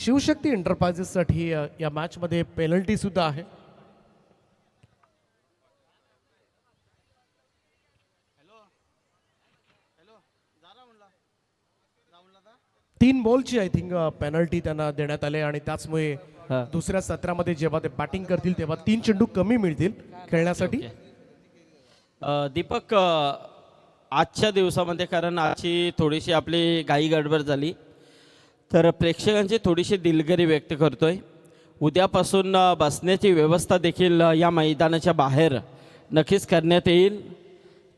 शिवशक्ती एंटरप्राइजेससाठी या मॅचमध्ये पेनल्टी सुद्धा आहे. तीन बॉलची आय थिंक पेनल्टी त्यांना देण्यात आले आणि त्याचमुळे दुसऱ्या सत्रामध्ये जेव्हा ते बॅटिंग करतील तेव्हा 3 चेंडू कमी मिळतील खेळण्यासाठी. दीपक, आजच्या दिवसामध्ये कारण आजची थोडीशी आपली घाई गडबड झाली तर प्रेक्षकांची थोडीशी दिलगिरी व्यक्त करतोय. उद्यापासून बसण्याची व्यवस्था देखील या मैदानाच्या बाहेर नक्कीच करण्यात येईल.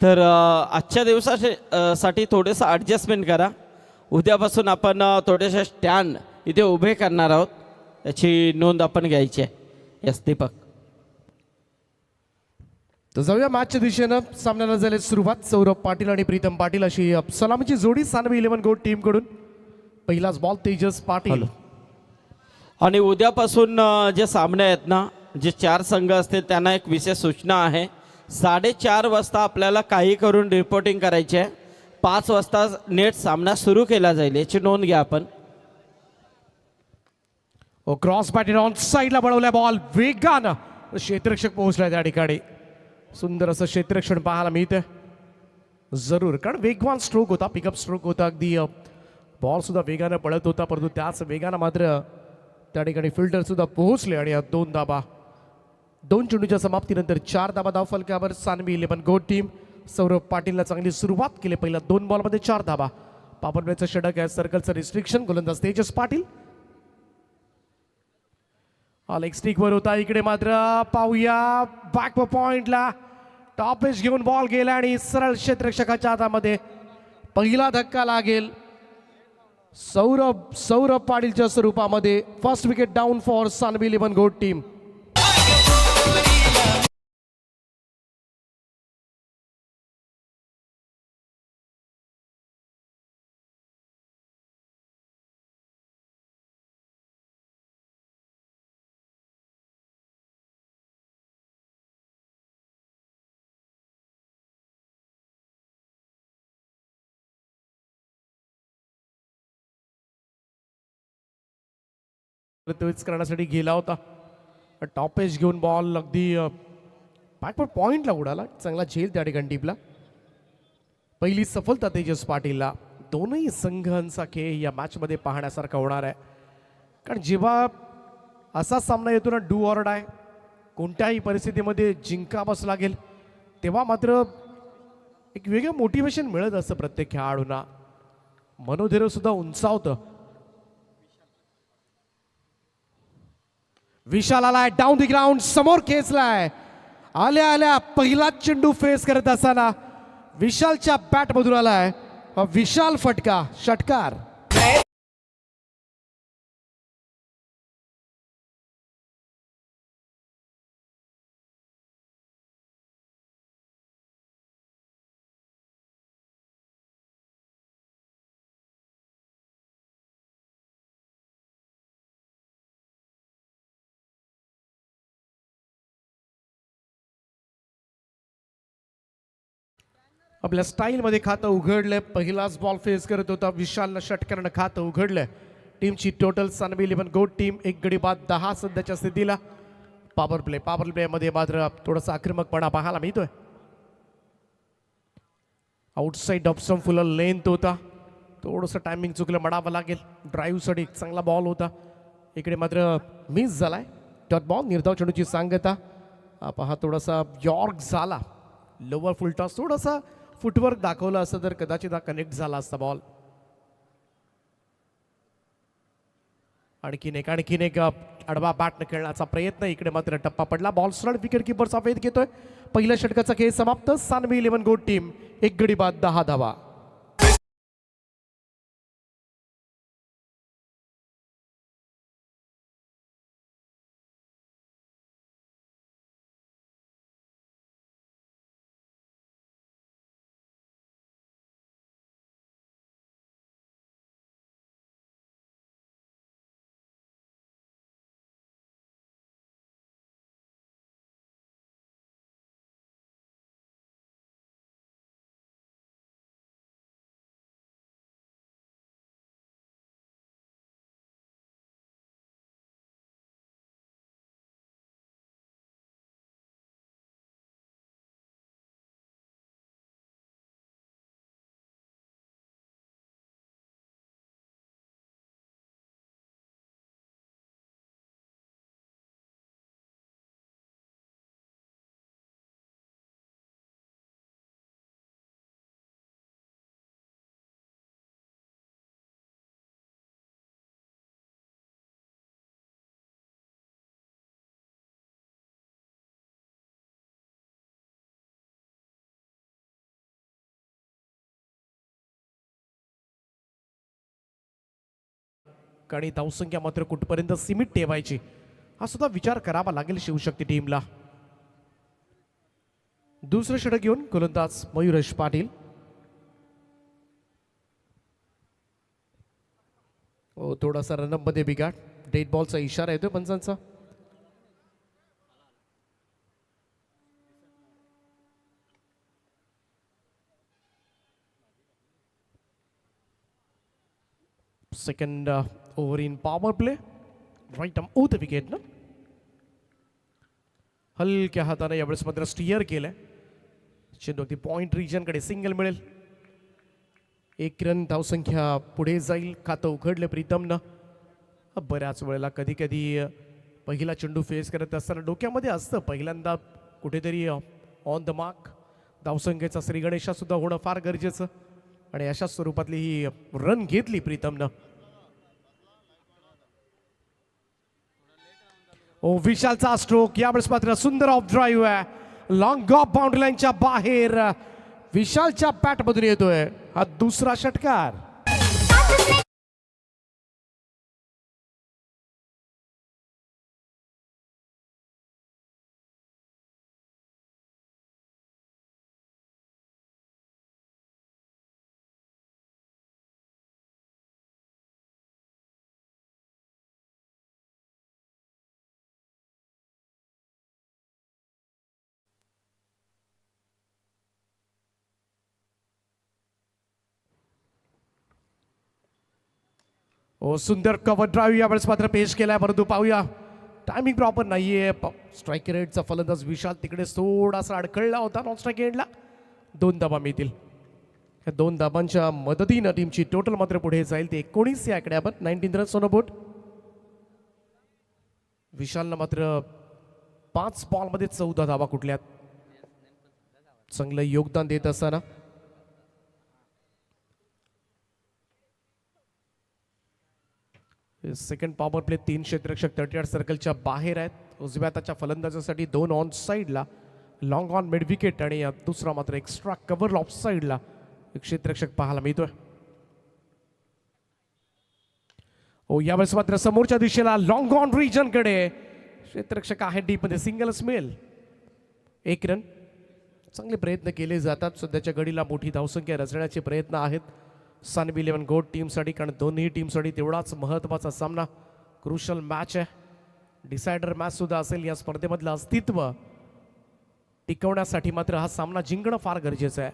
तर आजच्या दिवसासाठी थोडंसं ॲडजस्टमेंट करा. उद्यापासून आपण थोडेसे स्टँड इथे उभे करणार आहोत, याची नोंद आपण घ्यायची आहे. यस दीपक. तर जाऊया मॅचच्या दिशेनं. सामन्याला झाली सुरुवात. सौरभ पाटील आणि प्रीतम पाटील अशी सलामीची जोडी सानवी 11 गोट टीम कडून. पहिलाच बॉल तेजस पाटील. आणि उद्यापासून जे सामने आहेत ना, जे 4 संघ असतील त्यांना एक विशेष सूचना आहे. 4:30 वाजता आपल्याला काही करून रिपोर्टिंग करायची आहे. 5 वाजता नेट सामना सुरू केला जाईल, याची नोंद घ्या आपण. क्रॉस बॅटेड ऑन साईडला बनवलाय बॉल. वेगानं क्षेत्ररक्षक पोहोचलाय त्या ठिकाणी. सुंदर असं क्षेत्ररक्षण पाहायला मिळतंय. जरूर, कारण वेगवान स्ट्रोक होता, पिकअप स्ट्रोक होता. अगदी बॉल सुद्धा वेगानं पळत होता, परंतु त्याच वेगानं मात्र त्या ठिकाणी फिल्डर सुद्धा पोहोचले. आणि 2 धाबा, 2 चेंडूच्या समाप्तीनंतर 4 धाबा धाव फलकावर सानवी 11 गोट टीम. सौरभ पाटीलला चांगली सुरुवात केली. पहिल्या 2 बॉलमध्ये 4 धाबा. पॉवर प्लेचं षटक आहे, सर्कलचं रिस्ट्रिक्शन. गोलंदाज तेजस पाटील. लेग स्टिकवर होता. इकडे मात्र पाहूया बॅक पॉइंटला टॉप एज घेऊन बॉल गेला आणि सरळ क्षेत्ररक्षकाच्या हातामध्ये पहिला धक्का लागेल. सौरभ पाटीलच्या स्वरूपामध्ये first wicket down for Sanvi 11 goat team. त्वरित करण्यासाठी गेला होता. टॉप एज घेऊन बॉल अगदी बॅकवर्ड पॉइंटला उडाला. चांगला झेल त्या ठिकाणी टीपला. पहिली सफलता तेजस पाटीलला. दोनही संघांचा खेळ या मॅचमध्ये पाहण्यासारखा होणार आहे. कारण जेव्हा असा सामना येतो ना, डू ऑर डाय, कोणत्याही परिस्थितीमध्ये जिंकावंच लागेल, तेव्हा मात्र एक वेगळं मोटिवेशन मिळत असतं प्रत्येक खेळाडूंना. मनोधैर्य सुद्धा उंचावतं. विशाल आलाय डाऊन द ग्राउंड, समोर खेचलाय. आल्या पहिलाच चेंडू फेस करत असताना विशालच्या बॅट मधून आलाय विशाल फटका, षटकार. आपल्या स्टाईलमध्ये खातं उघडलंय. पहिलाच बॉल फेस करत होता विशालनं षटकारानं खातं उघडलंय. टीमची टोटल सानवी 11 गोट टीम 1 गडी बाद 10 सध्याच्या स्थितीला. पॉवर प्ले मध्ये मात्र थोडासा आक्रमकपणा पाहायला मिळतोय. Outside off some full length होता, थोडंसं टायमिंग चुकलं म्हणावं लागेल. ड्राईव्हसाठी चांगला बॉल होता. इकडे मात्र मिस झालाय. डॉट बॉल, निर्धाव चेंडूची सांगता. पहा थोडासा यॉर्क झाला. लोवर फुल टॉस, थोडासा फुटवर्क दाखवलं असतं तर कदाचित हा कनेक्ट झाला असता बॉल. आणखीन एक आडवा बॅटनं खेळण्याचा प्रयत्न. इकडे मात्र टप्पा पडला. बॉल सरळ विकेट किपरचा वेध घेतोय. पहिल्या षटकाचा खेळ समाप्त. सानवी 11 गोट टीम 1 गडी बाद 10 धावा. आणि धावसंख्या मात्र कुठपर्यंत सीमित ठेवायची हा सुद्धा विचार करावा लागेल शिवशक्ती टीमला. दुसरं षटक घेऊन गोलंदाज मयुरेश पाटील. थोडासा रनअप मध्ये बिघाड, डेड बॉलचा इशारा येतोय पंचांचा. Second over in power play, right arm the wicket ना. हलक्या हाताने यावेळेस मात्र स्टिअर केलंय. चेंडू अगदी पॉइंट रिजनकडे सिंगल मिळेल. 1 रन धावसंख्या पुढे जाईल. खातं उघडलं प्रीतमनं. बऱ्याच वेळेला कधी कधी पहिला चेंडू फेस करत असताना डोक्यामध्ये असतं पहिल्यांदा कुठेतरी ऑन द मार्क धावसंख्येचा श्रीगणेशा सुद्धा होणं फार गरजेचं, आणि अशा स्वरूपातली ही रन घेतली प्रीतमनं. विशालचा स्ट्रोक, यावेळेस मात्र सुंदर ऑफ ड्राईव्ह आहे. लॉंग ऑफ बाउंड्री लाईनच्या बाहेर विशालच्या बॅट मधून येतोय हा दुसरा षटकार. सुंदर कव्हर ड्राईव्ह यावेळेस मात्र पेश केलाय, परंतु पाहूया टायमिंग प्रॉपर नाहीये. स्ट्राईक रेटचा फलंदाज विशाल तिकडे थोडासा अडकळला होता. नॉन स्ट्राईक एंडला 2 धाबा मिळतील. या 2 धाबांच्या मदतीनं टीमची टोटल मात्र पुढे जाईल. ते 19 या आकड्यावर 19 रन्स ऑन अ बोर्ड. विशालनं मात्र 5 बॉलमध्ये 14 धाबा कुठल्यात. चांगलं योगदान देत असताना सेकंड पॉवर प्ले 3 क्षेत्ररक्षक 38 सर्कलच्या बाहेर आहेत. उजव्या हाताच्या फलंदाजासाठी 2 ऑन साईडला लॉंग ऑन मिड विकेट, आणि दुसरा मात्र एक्स्ट्रा कव्हर ऑफ साईडला एक क्षेत्ररक्षक पाहायला मिळतोय. यावेळेस मात्र समोरच्या दिशेला लॉंग ऑन रिजन कडे क्षेत्ररक्षक आहे. डीप मध्ये सिंगलच मिळेल. 1 रन. चांगले प्रयत्न केले जातात. सध्याच्या घडीला मोठी धावसंख्या रचण्याचे प्रयत्न आहेत सन-11 गोल्ड टीमसाठी, कारण दोन्ही टीमसाठी तेवढाच महत्त्वाचा सामना, क्रुशल मॅच आहे. डिसायडर मॅच सुद्धा असेल. या स्पर्धेमधलं अस्तित्व टिकवण्यासाठी मात्र हा सामना जिंकणं फार गरजेचं आहे.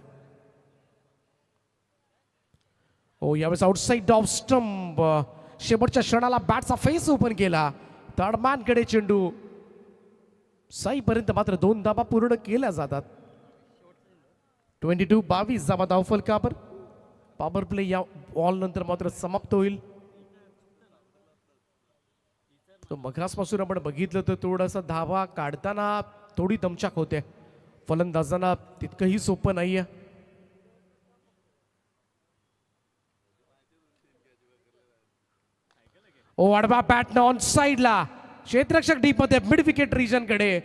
यावेळेस आउटसाइड ऑफ स्टंप, शेवटच्या क्षणाला बॅटचा फेस ओपन केला. थर्डमॅनकडे चेंडू साईपर्यंत मात्र 2 धाबा पूर्ण केल्या जातात. 22 धाबा धावफलकावर. पॉवर प्ले या बॉल नंतर मात्र समाप्त होईल. मघासपासून आपण बघितलं तर थोडासा धावा काढताना थोडी दमछाक होते. फलंदाजांना तितकंही सोपं नाहीये. आडवा बॅटनं ऑन साईडला क्षेत्ररक्षक डीप मध्ये मिड विकेट रिजन कडे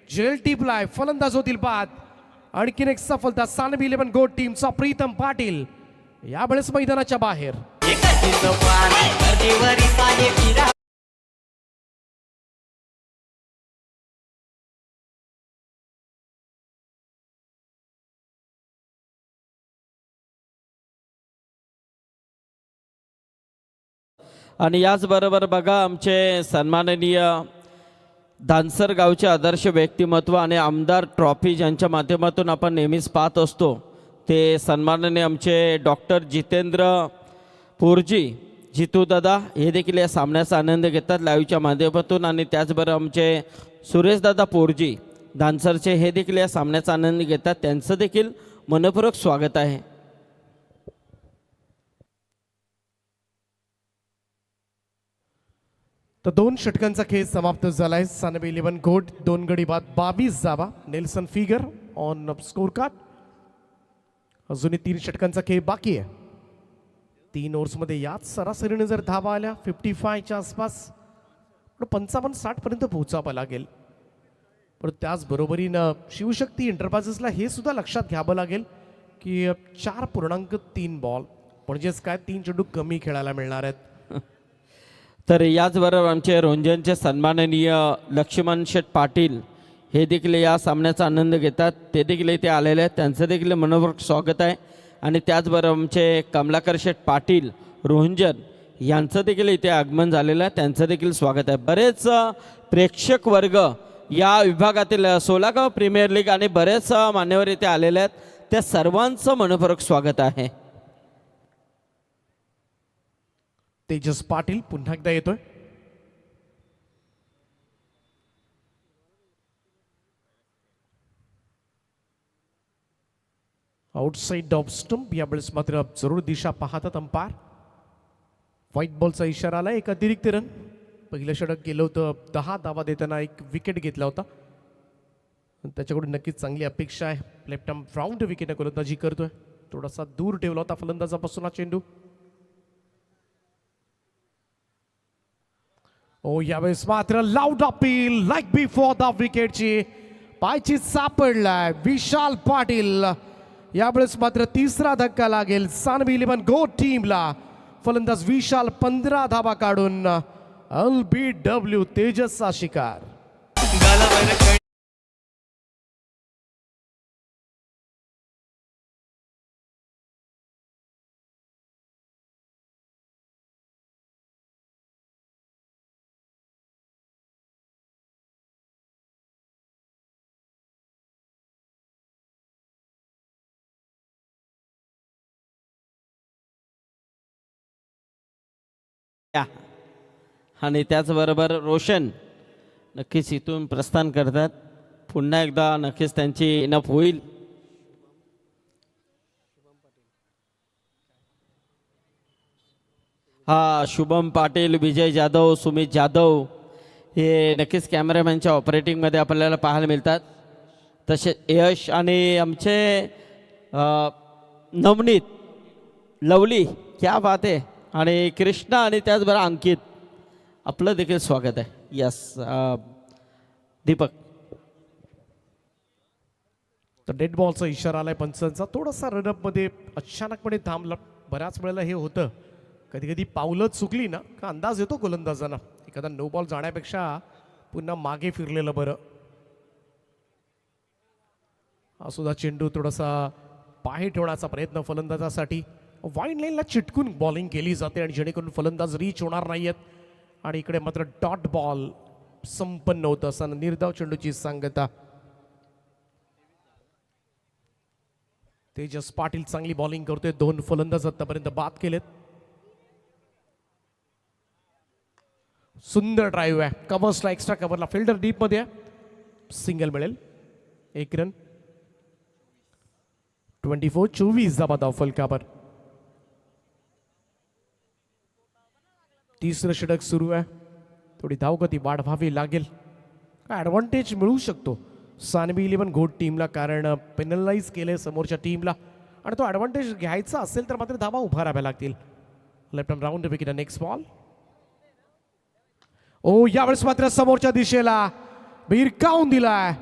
जेल टिपलाय. फलंदाज होतील बाद. आणखीन एक सफलता सन-11 गोल्ड टीमचा प्रीतम पाटील यावेळेस मैदानाच्या बाहेर. आणि याचबरोबर बघा आमचे सन्माननीय धानसर गावचे आदर्श व्यक्तिमत्व आणि आमदार ट्रॉफी ज्यांच्या माध्यमातून आपण नेहमीच पाहत असतो ते सन्माननीय आमचे डॉक्टर जितेंद्र पोरजी जितूदादा हे देखील या सामन्याचा आनंद घेतात लाईव्हच्या माध्यमातून. आणि त्याचबरोबर आमचे सुरेशदादा पोरजी धानसरचे हे देखील या सामन्याचा आनंद घेतात. त्यांचं देखील मनपूर्वक स्वागत आहे. तर 2 षटकांचा खेळ समाप्त झालाय. सन-11 गोल्ड 2 गडी बाद 22 धावा. Nelson figure on score card. अजूनही 3 षटकांचा खेळ बाकी आहे. 3 ओव्हर्समध्ये याच सरासरीने जर धावा आल्या 55च्या आसपास 55-60 पर्यंत पोहोचावं लागेल. पण त्याचबरोबरीनं शिवशक्ती एंटरप्राइजेसला हे सुद्धा लक्षात घ्यावं लागेल की 4.3 बॉल म्हणजेच काय 3 चेंडू कमी खेळायला मिळणार आहेत. तर याचबरोबर आमचे रोंजनचे सन्माननीय लक्ष्मण शेठ पाटील हे देखील या सामन्याचा आनंद घेतात, ते देखील इथे आलेले आहेत, त्यांचं देखील मनोपूर्वक स्वागत आहे. आणि त्याचबरोबर आमचे कमलाकर शेठ पाटील रोंजन यांचं देखील इथे आगमन झालेलं आहे, त्यांचं देखील स्वागत आहे. बरेच प्रेक्षक वर्ग या विभागातील सोलागाव प्रीमियर लीग आणि बरेच मान्यवर इथे आलेले आहेत, त्या सर्वांचं मनोपूर्वक स्वागत आहे. तेजस पाटील पुन्हा एकदा येतोय. आउटसाइड ऑफ स्टंप, यावेळेस मात्र जरूर दिशा पाहतात अंपायर. व्हाईट बॉलचा इशारा आला. एक अतिरिक्त रन. पहिलं षटक गेलं होतं, 10 धावा देताना एक विकेट घेतला होता, त्याच्याकडून नक्कीच चांगली अपेक्षा आहे. लेफ्ट आर्म राऊंड विकेटने गोलंदाजी करतोय. थोडासा दूर ठेवला होता फलंदाजापासून हा चेंडू. ओ यावेळेस मात्र loud appeal leg before the विकेटची पायची सापडलाय विशाल पाटील. यावेळेस मात्र तिसरा धक्का लागेल सानवी 11 गो टीमला. फलंदाज विशाल 15 धावा काढून LBW तेजसचा शिकार. आणि त्याचबरोबर रोशन नक्कीच इथून प्रस्थान करतात. पुन्हा एकदा नक्कीच त्यांची इनफ होईल. हा शुभम पाटील, विजय जाधव, सुमित जाधव हे नक्कीच कॅमेरामॅनच्या ऑपरेटिंगमध्ये आपल्याला पाहायला मिळतात. तसे यश आणि आमचे नवनीत, लवली, क्या बात आहे, आणि कृष्णा आणि त्याचबरोबर अंकित आपलं देखील स्वागत आहे. यस दीपक. तर डेड बॉलचा इशारा आलाय पंचांचा. थोडासा रनअप मध्ये अचानकपणे थांबला. बऱ्याच वेळेला हे होतं, कधी कधी पावलं चुकली ना का अंदाज येतो गोलंदाजांना. एखादा नो बॉल जाण्यापेक्षा पुन्हा मागे फिरलेलं बरं. हा सुद्धा चेंडू थोडासा पाहे ठेवण्याचा प्रयत्न फलंदाजासाठी. वाईड लाईनला चिटकून बॉलिंग केली जाते आणि जेणेकरून फलंदाज रीच होणार नाहीयेत. आणि इकडे मात्र डॉट बॉल संपन्न होतं असताना निर्धाव चेंडूची सांगता. तेजस पाटील चांगली बॉलिंग करतोय. 2 फलंदाज आतापर्यंत बाद केलेत. सुंदर ड्राईव्ह आहे. कव्हर्सला एक्स्ट्रा कव्हरला फिल्डर डीप मध्ये सिंगल मिळेल. 1 रन. 24 धावा धाव फलकावर. तिसरं षटक सुरू आहे. थोडी धावगती वाढवावी लागेल. काय ॲडव्हान्टेज मिळू शकतो सानवी 11 घोट टीमला, कारण पेनलाइज केले समोरच्या टीमला आणि तो ॲडव्हान्टेज घ्यायचा असेल तर मात्र धावा उभाराव्या लागतील. Left arm round wicket. Next ball. ओ यावेळेस मात्र समोरच्या दिशेला भिरकावून दिलाय.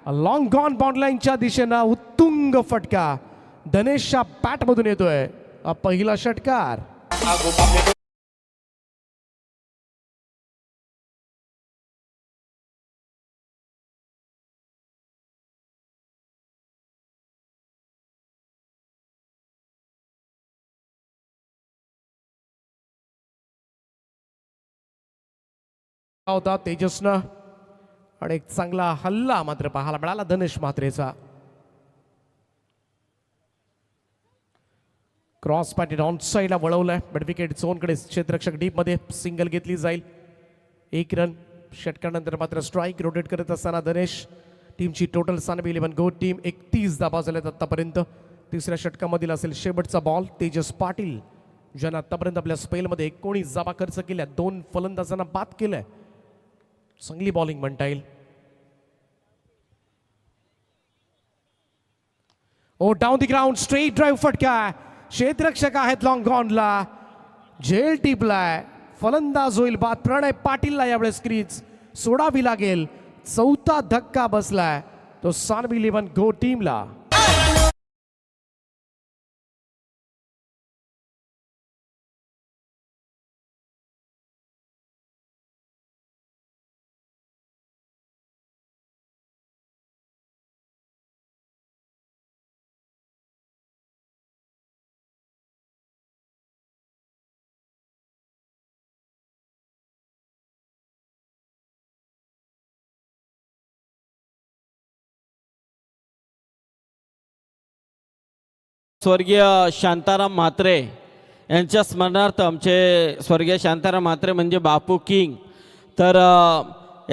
लॉंग गॉन बाउंड्रीलाईनच्या दिशेनं उत्तुंग फटका धनेशच्या बॅटमधून येतोय. पहिला षटकार. होता तेजसनं आणि एक चांगला हल्ला मात्र पाहायला मिळाला धनेश म्हात्रेचा. क्रॉस पॅटेड ऑन साईडला वळवलाय. बट विकेट झोनकडे क्षेत्ररक्षक डीप मध्ये सिंगल घेतली जाईल. 1 रन. षटकानंतर मात्र स्ट्राईक रोटेट करत असताना धनेश. टीमची टोटल सानवी 11 गो टीम 31 धावा झाल्यात आतापर्यंत. तिसऱ्या षटकामधील असेल शेवटचा बॉल. तेजस पाटील ज्यानं आतापर्यंत आपल्या स्पेलमध्ये 19 धावा खर्च केल्या, 2 फलंदाजांना बाद केलंय. चांगली बॉलिंग म्हणता येईल. ओ down the ground straight drive फटका. क्षेत्ररक्षक आहेत लॉंग गॉनला. झेल टिपलाय. फलंदाज होईल बाद. प्रणय पाटीलला यावेळेस क्रीज सोडावी लागेल. 4था धक्का बसलाय तो सानवी 11 गो टीमला. स्वर्गीय शांताराम म्हात्रे यांच्या स्मरणार्थ आमचे स्वर्गीय शांताराम म्हात्रे म्हणजे बापू किंग, तर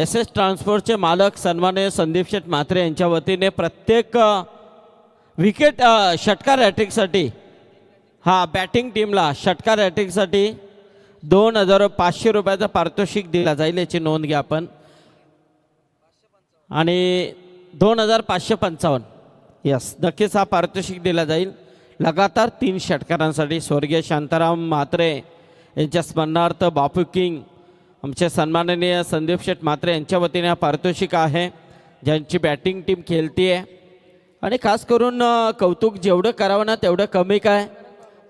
एस एस ट्रान्सपोर्टचे मालक सन्माननीय संदीप शेठ म्हात्रे यांच्या वतीने प्रत्येक विकेट षटकार हॅट्रिकसाठी बॅटिंग टीमला षटकार हॅट्रिकसाठी 2500 रुपयाचं पारितोषिक दिला जाईल, याची नोंद घ्या आपण. आणि 2555 यस नक्कीच हा पारितोषिक दिला जाईल लगातार 3 षटकारांसाठी. स्वर्गीय शांताराम म्हात्रे यांच्या स्मरणार्थ बापू किंग आमचे सन्माननीय संदीप शेठ म्हात्रे यांच्या वतीने हा पारितोषिक आहे, ज्यांची बॅटिंग टीम खेळती आहे. आणि खास करून कौतुक जेवढं करावं ना तेवढं कमी काय.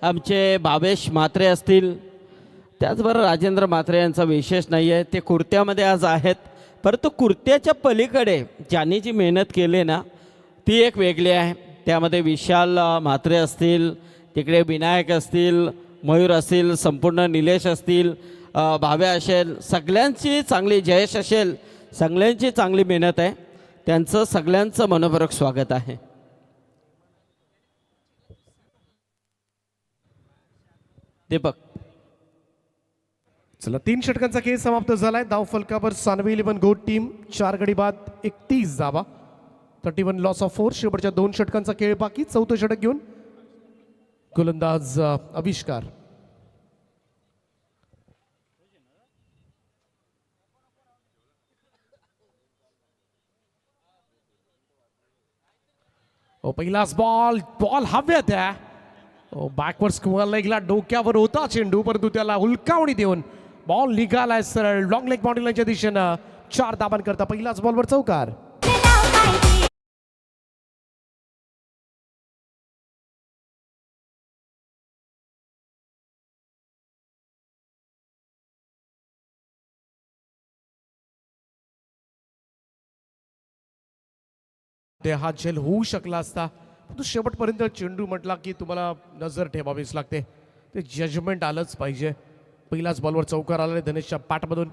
आमचे भावेश म्हात्रे असतील, त्याचबरोबर राजेंद्र म्हात्रे यांचा विशेष नाही आहे, ते कुर्त्यामध्ये आज आहेत. परंतु कुर्त्याच्या पलीकडे ज्यांनी जी मेहनत केली ना ती एक वेगळी आहे. त्यामध्ये विशाल म्हात्रे असतील, तिकडे विनायक असतील, मयूर असतील, संपूर्ण निलेश असतील, भावे असेल, सगळ्यांची चांगली, जयेश असेल, सगळ्यांची चांगली मेहनत आहे. त्यांचं सगळ्यांचं मनपूर्वक स्वागत आहे. दीपक. चला 3 षटकांचा खेळ समाप्त झालाय. धाव फलकावर सानवी 11 गोट टीम 4 गडी बाद 31 धावा, 31 लॉस ऑफ 4. शेवटच्या 2 षटकांचा खेळ बाकी. 4थं षटक घेऊन गोलंदाज आविष्कार. पहिलाच बॉल हव्यात आहे. बॅकवर्ड स्क्वेअर लेगला डोक्यावर होता चेंडू, परंतु त्याला हुलकावणी देऊन बॉल निघालाय सरळ लॉंग लेग बाउंड्री लाईनच्या दिशेनं. 4 धाबांकरता पहिलाच बॉलवर चौकार. ते हा झेल होऊ शकला असता, परंतु शेवटपर्यंत चेंडू म्हटला की तुम्हाला नजर ठेवावीच लागते. ते जजमेंट आलंच पाहिजे. पहिलाच बॉलवर चौकार आला धनेशच्या पाठमधून.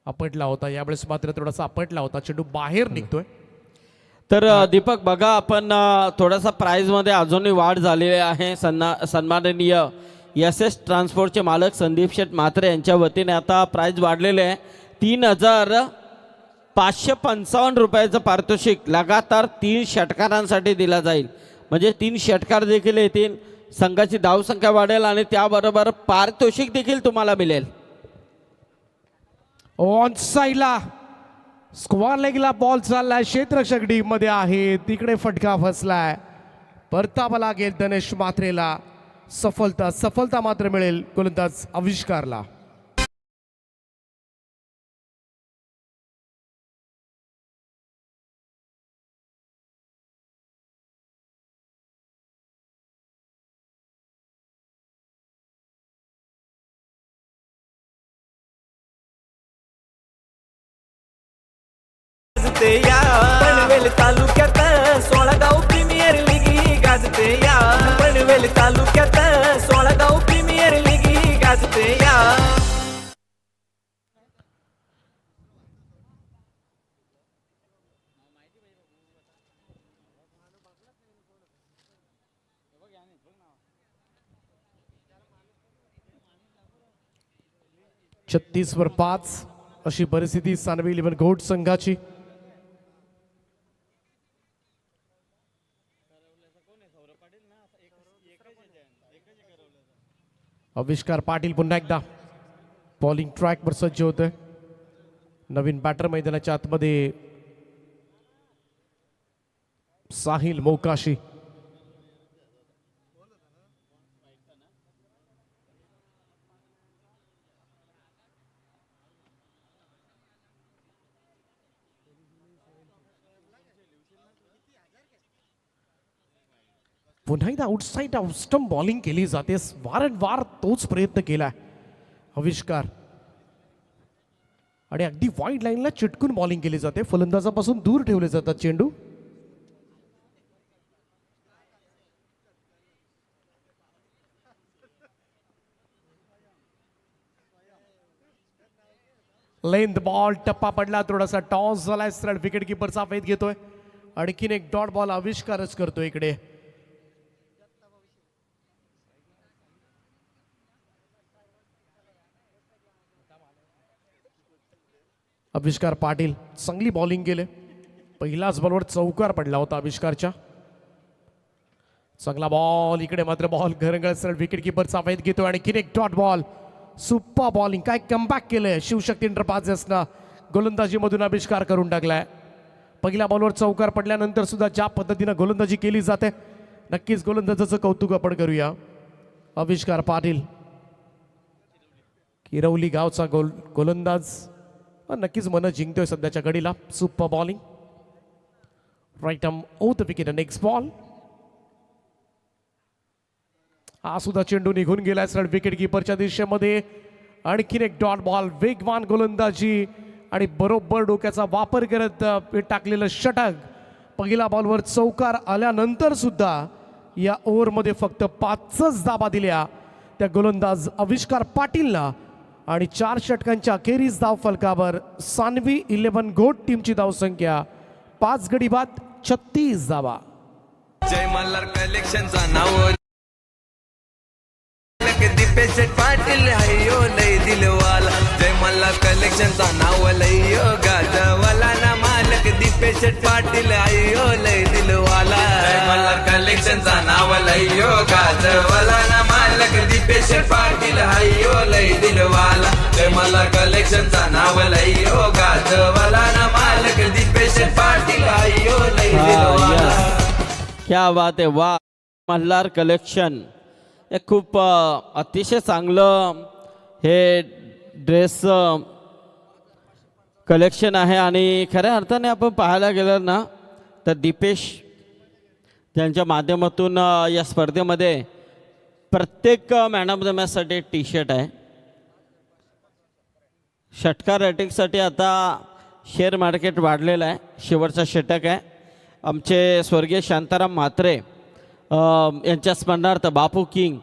आपटला होता यावेळेस, मात्र थोडासा आपटला होता, चेंडू बाहेर निघतोय. तर दीपक बघा, आपण थोडासा प्राईजमध्ये अजूनही वाढ झालेली आहे. सन्माननीय एस एस ट्रान्सपोर्टचे मालक संदीप शेठ म्हात्रे यांच्या वतीने आता प्राईज वाढलेले आहे. 3555 रुपयाचं पारितोषिक लगातार 3 षटकारांसाठी दिला जाईल. म्हणजे 3 षटकार देखील येतील, संघाची धावसंख्या वाढेल आणि त्याबरोबर पारितोषिक देखील तुम्हाला मिळेल. ऑन साईडला स्क्वेअर लेगला बॉल चाललाय, क्षेत्ररक्षक डीप मध्ये आहे, तिकडे फटका फसलाय. परतावा लागेल धनेश म्हात्रेला. सफलता मात्र मिळेल गोलंदाज आविष्कारला. पनवेल तालुक्यात 16 गाव प्रीमियर लीग गाजते या. पनवेल तालुक्यात 16 गाव प्रीमियर लीग गाजते या. छत्तीस वर 5 अशी परिस्थिती सानवी 11 गोट संघाची. आविष्कार पाटील पुन्हा एकदा बॉलिंग ट्रॅकवर सज्ज होतोय. नवीन बॅटर मैदानाच्या आतमध्ये साहिल मोकाशी. पुन्हा एकदा आउटसाइड स्टंप बॉलिंग केली जाते. वारंवार तोच प्रयत्न केलाय आविष्कार, आणि अगदी वाईड लाईनला चिटकून बॉलिंग केली जाते. फलंदाजापासून दूर ठेवले जातात चेंडू. लेंथ बॉल टप्पा पडला, थोडासा टॉस झालाय, सरळ विकेट किपरचा वेध घेतोय. आणखीन एक डॉट बॉल आविष्कारच करतो इकडे. आविष्कार पाटील चांगली बॉलिंग केले. पहिलाच बॉलवर चौकार पडला होता आविष्कारच्या. चांगला बॉल इकडे मात्र बॉल घरंगळ सरळ विकेट किपरचा वेध घेतो. आणखीन एक डॉट बॉल. सुपर बॉलिंग काय कमबॅक केलंय शिवशक्ती एंटरप्राइजेसनं. गोलंदाजीमधून आविष्कार करून टाकलाय. पहिल्या बॉलवर चौकार पडल्यानंतर सुद्धा ज्या पद्धतीनं गोलंदाजी केली जाते नक्कीच गोलंदाजाचं कौतुक आपण करूया. आविष्कार पाटील किरवली गावचा गोलंदाज नक्कीच मन जिंकतोय सध्याच्या घडीला. Super bowling right arm out the wicket. Next ball. हा सुद्धा चेंडू निघून गेलाय सरळ विकेट किपरच्या दिशेमध्ये. आणखीन एक डॉट बॉल. वेगवान गोलंदाजी आणि बरोबर डोक्याचा वापर करत टाकलेलं षटक. पहिल्या बॉलवर चौकार आल्यानंतर सुद्धा या ओव्हरमध्ये फक्त 5च धावा दिल्या त्या गोलंदाज आविष्कार पाटीलला. आणि 4 षटकांच्या अखेरीस धाव फलकावर सानवी 11 गोट टीमची धावसंख्या 5 गडी बाद 36 धावा. जय मल्हार कलेक्शनचा नाव दीपेश पाटील हयो लय दिलवाला. जय मल्हार कलेक्शनचा नाव लय गाजवाला ना मालक दीपेश पाटील हयो लय दिलवाला. जय मल्हार कलेक्शनचा नाव लय गाजवाला ना मालक दीपेश पाटील हयो लय दिलवाला. जय मल्हार कलेक्शनचा नाव लय गाजवाला ना मालक दीपेश पाटील हयो लय दिलवाला. क्या बात आहे. वा मल्हार कलेक्शन हे खूप अतिशय चांगलं हे ड्रेस कलेक्शन आहे. आणि खऱ्या अर्थाने आपण पाहायला गेलं ना तर दीपेश त्यांच्या माध्यमातून या स्पर्धेमध्ये प्रत्येक मॅन ऑफ द मॅचसाठी टी शर्ट आहे. षटकार रेटिंगसाठी आता शेअर मार्केट वाढलेलं आहे. शेवटचा षटक आहे. आमचे स्वर्गीय शांताराम म्हात्रे यांच्या स्मरणार्थ बापू किंग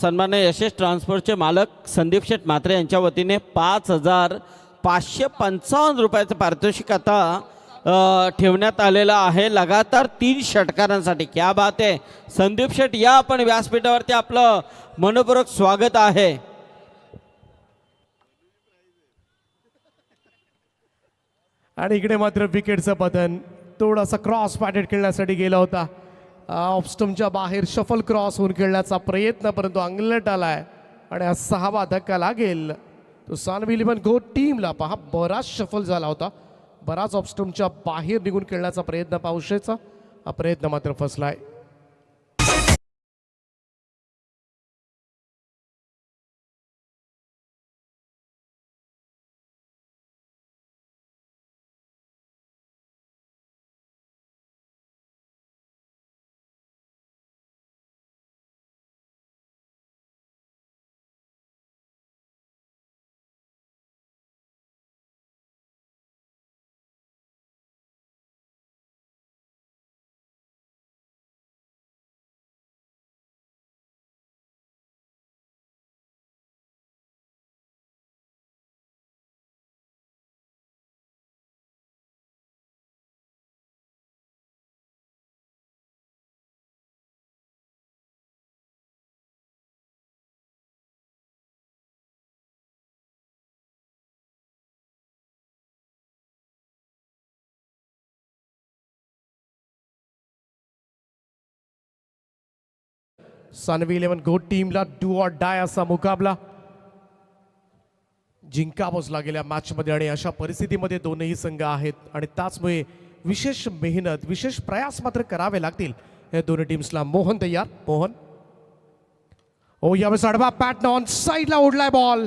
सन्मान्य यशेश ट्रान्सपोर्टचे मालक संदीप शेठ म्हात्रे यांच्या वतीने 5,555 रुपयाचं पारितोषिक आता ठेवण्यात आलेलं आहे लगातार 3 षटकारांसाठी. क्या बात आहे. संदीप शेठ या आपण व्यासपीठावरती आपलं मनपूर्वक स्वागत आहे. आणि इकडे मात्र विकेटचं पतन. थोडासा क्रॉस पॅटेड खेळण्यासाठी गेला होता. ऑफस्टमच्या बाहेर शफल क्रॉस होऊन खेळण्याचा प्रयत्न परंतु अंगलट आलाय आणि 6वा धक्का लागेल तो सानवी 11 गोट टीमला. पहा बराच शफल झाला होता. बराच ऑफस्टमच्या बाहेर निघून खेळण्याचा प्रयत्न पावशेचा. हा प्रयत्न मात्र फसलाय. सानवी 11 गोट टीमला डू ऑर डाय असा मुकाबला जिंकावंच लागेल या मॅचमध्ये. आणि अशा परिस्थितीमध्ये दोनही संघ आहेत आणि त्याचमुळे विशेष मेहनत विशेष प्रयास मात्र करावे लागतील या दोन्ही टीम्सला. मोहन तयार. मोहन ओ यावेळेस आडवा पॅटर्न ऑन साईडला ओढलाय बॉल.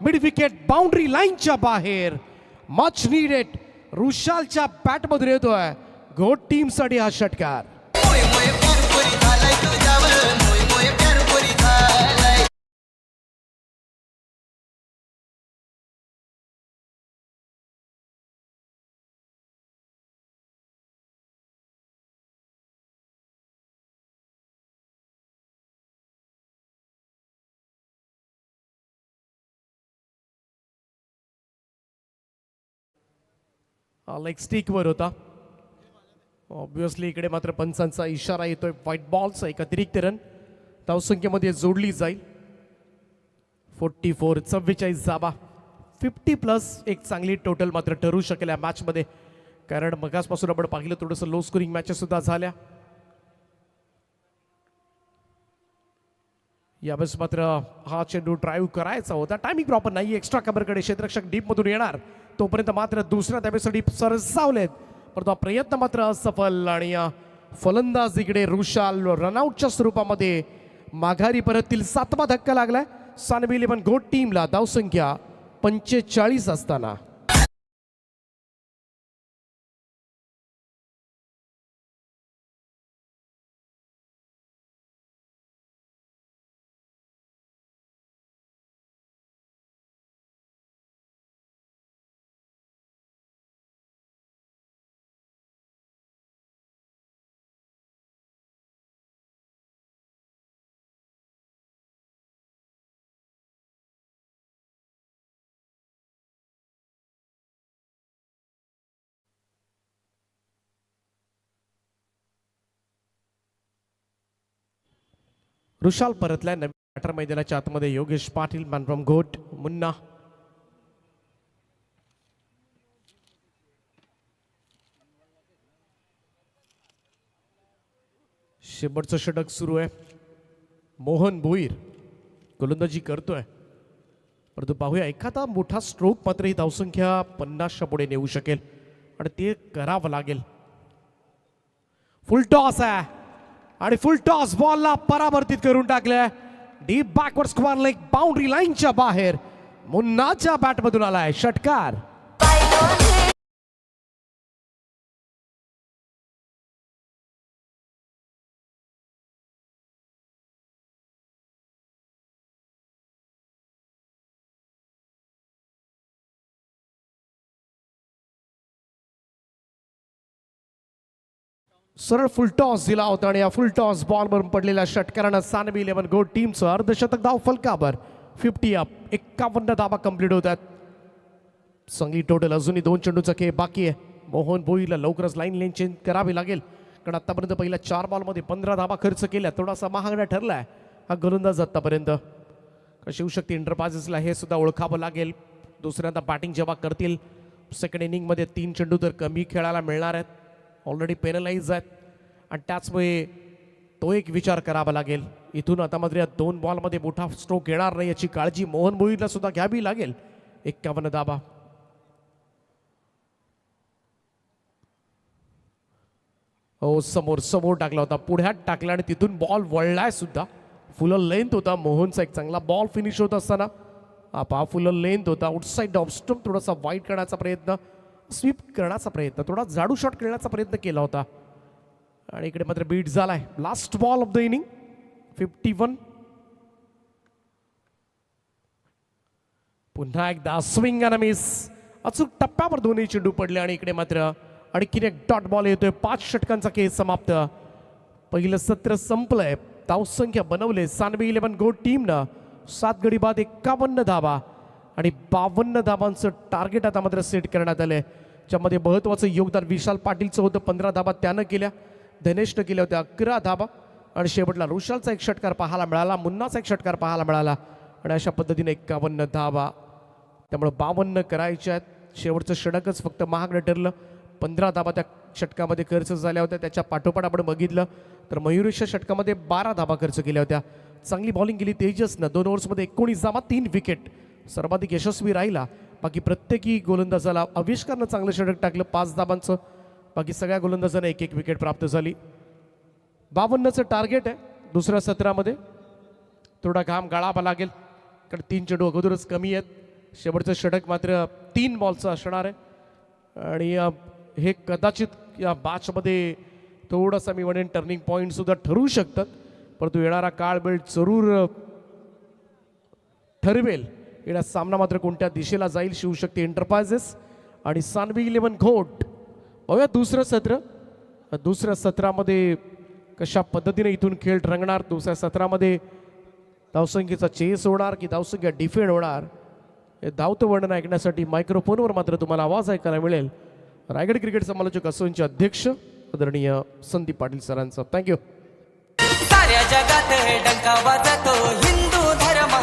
मिड विकेट बाउंड्री लाईनच्या बाहेर. Much needed. रुशालच्या बॅटमधून येतोय गोट टीमसाठी हा षटकार. लेग स्टिकवर होता. ऑब्विसली इकडे मात्र पंचांचा इशारा येतोय व्हाईट बॉलचा. एक अतिरिक्त रन धावसंख्येमध्ये जोडली जाईल. 44 44 धाबा 50+ एक चांगली टोटल मात्र ठरू शकेल या मॅचमध्ये, कारण मगासपासून आपण पाहिलं थोडंसं लो स्कोरिंग मॅचेस सुद्धा झाल्या. यावेळेस मात्र हा चेंडू ड्राईव्ह करायचा होता, टायमिंग प्रॉपर नाही. एक्स्ट्रा कव्हरकडे क्षेत्ररक्षक डीपमधून येणार तोपर्यंत मात्र दुसऱ्या त्यावेळेस डीप सरसावलेत, परंतु हा प्रयत्न मात्र असफल. आणि फलंदाज इकडे रुशाल रनआउटच्या स्वरूपामध्ये माघारी परततील. 7वा धक्का लागलाय सानवी 11 गोट टीमला. धावसंख्या 45 असताना रुशाल परतलाय नवीन बॅटर मैदानाच्या आतमध्ये. योगेश पाटील मॅन फ्रॉम घोट मुन्ना. शेवटचं षटक सुरू आहे. मोहन भोईर गोलंदाजी करतोय, परंतु पाहूया एखादा मोठा स्ट्रोक मात्र ही धावसंख्या 50च्या पुढे नेऊ शकेल आणि ते करावं लागेल. फुल टॉस आहे आणि फुल टॉस बॉलला परावर्तित करून टाकलंय. Deep backward square leg boundary लाईनच्या बाहेर मुन्नाच्या बॅटमधून आलाय षटकार. सरळ फुल टॉस दिला होता आणि या फुल टॉस बॉलवर पडलेल्या षटकारानं सानवी 11 गोट टीमचं अर्धशतक धाव फलकावर. 50 अप 51 धावा कंप्लीट होतात. चांगली टोटल. अजूनही 2 चेंडूचा खेळ बाकी आहे. मोहन भोईरला लवकरच लाईन चेंज करावी लागेल, कारण आतापर्यंत पहिल्या 4 बॉलमध्ये 15 धावा खर्च केल्या. थोडासा महागडा ठरलाय हा गोलंदाज आतापर्यंत. शिवशक्ती एंटरप्राइजेसला हे सुद्धा ओळखावं लागेल. दुसऱ्यांदा बॅटिंग जेव्हा करतील सेकंड इनिंगमध्ये 3 चेंडू तर कमी खेळायला मिळणार आहेत. ऑलरेडी पेनलाइज आहेत आणि त्याचमुळे तो एक विचार करावा लागेल. इथून आता मात्र या 2 बॉलमध्ये मोठा स्ट्रोक येणार नाही याची काळजी मोहन भोईरला सुद्धा घ्यावी लागेल. 51 धावा. हो समोर समोर टाकला होता, पुढ्यात टाकला आणि तिथून बॉल वळलाय सुद्धा. फुल लेंथ होता मोहनचा, एक चांगला बॉल फिनिश होत असताना हा फुल लेंथ होता. आउटसाइड ऑफ स्टंप थोडासा वाईट करण्याचा प्रयत्न, स्वीप करण्याचा प्रयत्न, थोडा जाडू शॉट खेळण्याचा प्रयत्न केला होता आणि इकडे मात्र बीट झालाय. Last ball of the inning 51. पुन्हा एकदा स्विंग आणि मिस. अचूक टप्प्यावर दोन्ही चेंडू पडले आणि इकडे मात्र आणखीन एक डॉट बॉल येतोय. 5 षटकांचा खेळ समाप्त. पहिलं सत्र संपलंय. धावसंख्या बनवले सानवी 11 गोट टीमनं. 7 गडी बाद 51 धावा आणि 52 धावांचं टार्गेट आता मात्र सेट करण्यात आलंय, ज्यामध्ये महत्वाचं योगदान विशाल पाटीलचं होतं. 15 धावा त्यानं केल्या, धनेशनं केल्या होत्या 11 धावा आणि शेवटला रुशालचा एक षटकार पाहायला मिळाला, मुन्नाचा एक षटकार पाहायला मिळाला आणि अशा पद्धतीने 51 धावा. त्यामुळे 52 करायच्या आहेत. शेवटचं षटकच फक्त महागडं ठरलं. 15 धावा त्या षटकामध्ये खर्च झाल्या होत्या. त्याच्या पाठोपाठ आपण बघितलं तर मयुरेशच्या षटकामध्ये 12 धावा खर्च केल्या होत्या. चांगली बॉलिंग केली तेजसनं. 2 ओव्हर्समध्ये 19 धावा, 3 विकेट. सर्वाधिक यशस्वी राहिला. बाकी प्रत्येकी गोलंदाजाला आविष्कारनं चांगलं षटक टाकलं 5 धावांचं. बाकी सगळ्या गोलंदाजांना 1-1 विकेट प्राप्त झाली. 52चं टार्गेट आहे दुसऱ्या सत्रामध्ये. थोडा घाम गाळावा लागेल कारण 3 चेंडू अगोदरच कमी आहेत. शेवटचं षटक मात्र 3 बॉलचं असणार आहे आणि हे कदाचित या मॅचमध्ये थोडासा मी म्हणेन टर्निंग पॉईंट सुद्धा ठरू शकतात, परंतु येणारा काळ वेळ जरूर ठरवेल येणा सामना मात्र कोणत्या दिशेला जाईल. शिवशक्ती एंटरप्राइजेस आणि सानवी 11 घोट. बघूया दुसऱ्या सत्रामध्ये कशा पद्धतीने इथून खेळ रंगणार. दुसऱ्या सत्रामध्ये धावसंख्येचा चेस होणार की धावसंख्या डिफेंड होणार, हे धावतं वर्णन ऐकण्यासाठी मायक्रोफोनवर मात्र तुम्हाला आवाज ऐकायला मिळेल रायगड क्रिकेट समालोचक असोसिएशनचे अध्यक्ष आदरणीय संदीप पाटील सरांचं. थँक्यू. साऱ्या जगात हे डंका वाजतो हिंदू धर्म.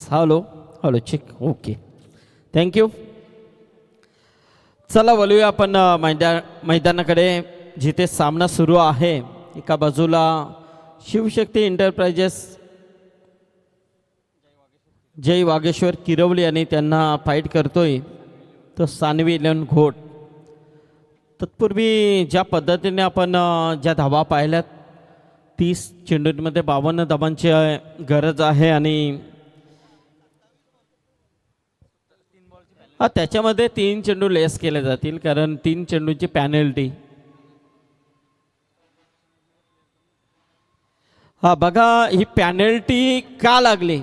Hello hello check. Okay, thank you. चला वळूया आपण मैदानाकडे जिथे सामना सुरू आहे. एका बाजूला शिवशक्ती एंटरप्राइजेस जय वागेश्वर किरवली आणि त्यांना फाईट करतोय तो सानवी इलेवन घोट. तत्पूर्वी ज्या पद्धतीने आपण ज्या धावा पाहिल्यात 30 चेंडूंमध्ये 52 धावांची गरज आहे आणि त्याच्यामध्ये 3 चेंडू लेस केले जातील कारण 3 चेंडूची पॅनल्टी. बघा ही पॅनल्टी का लागली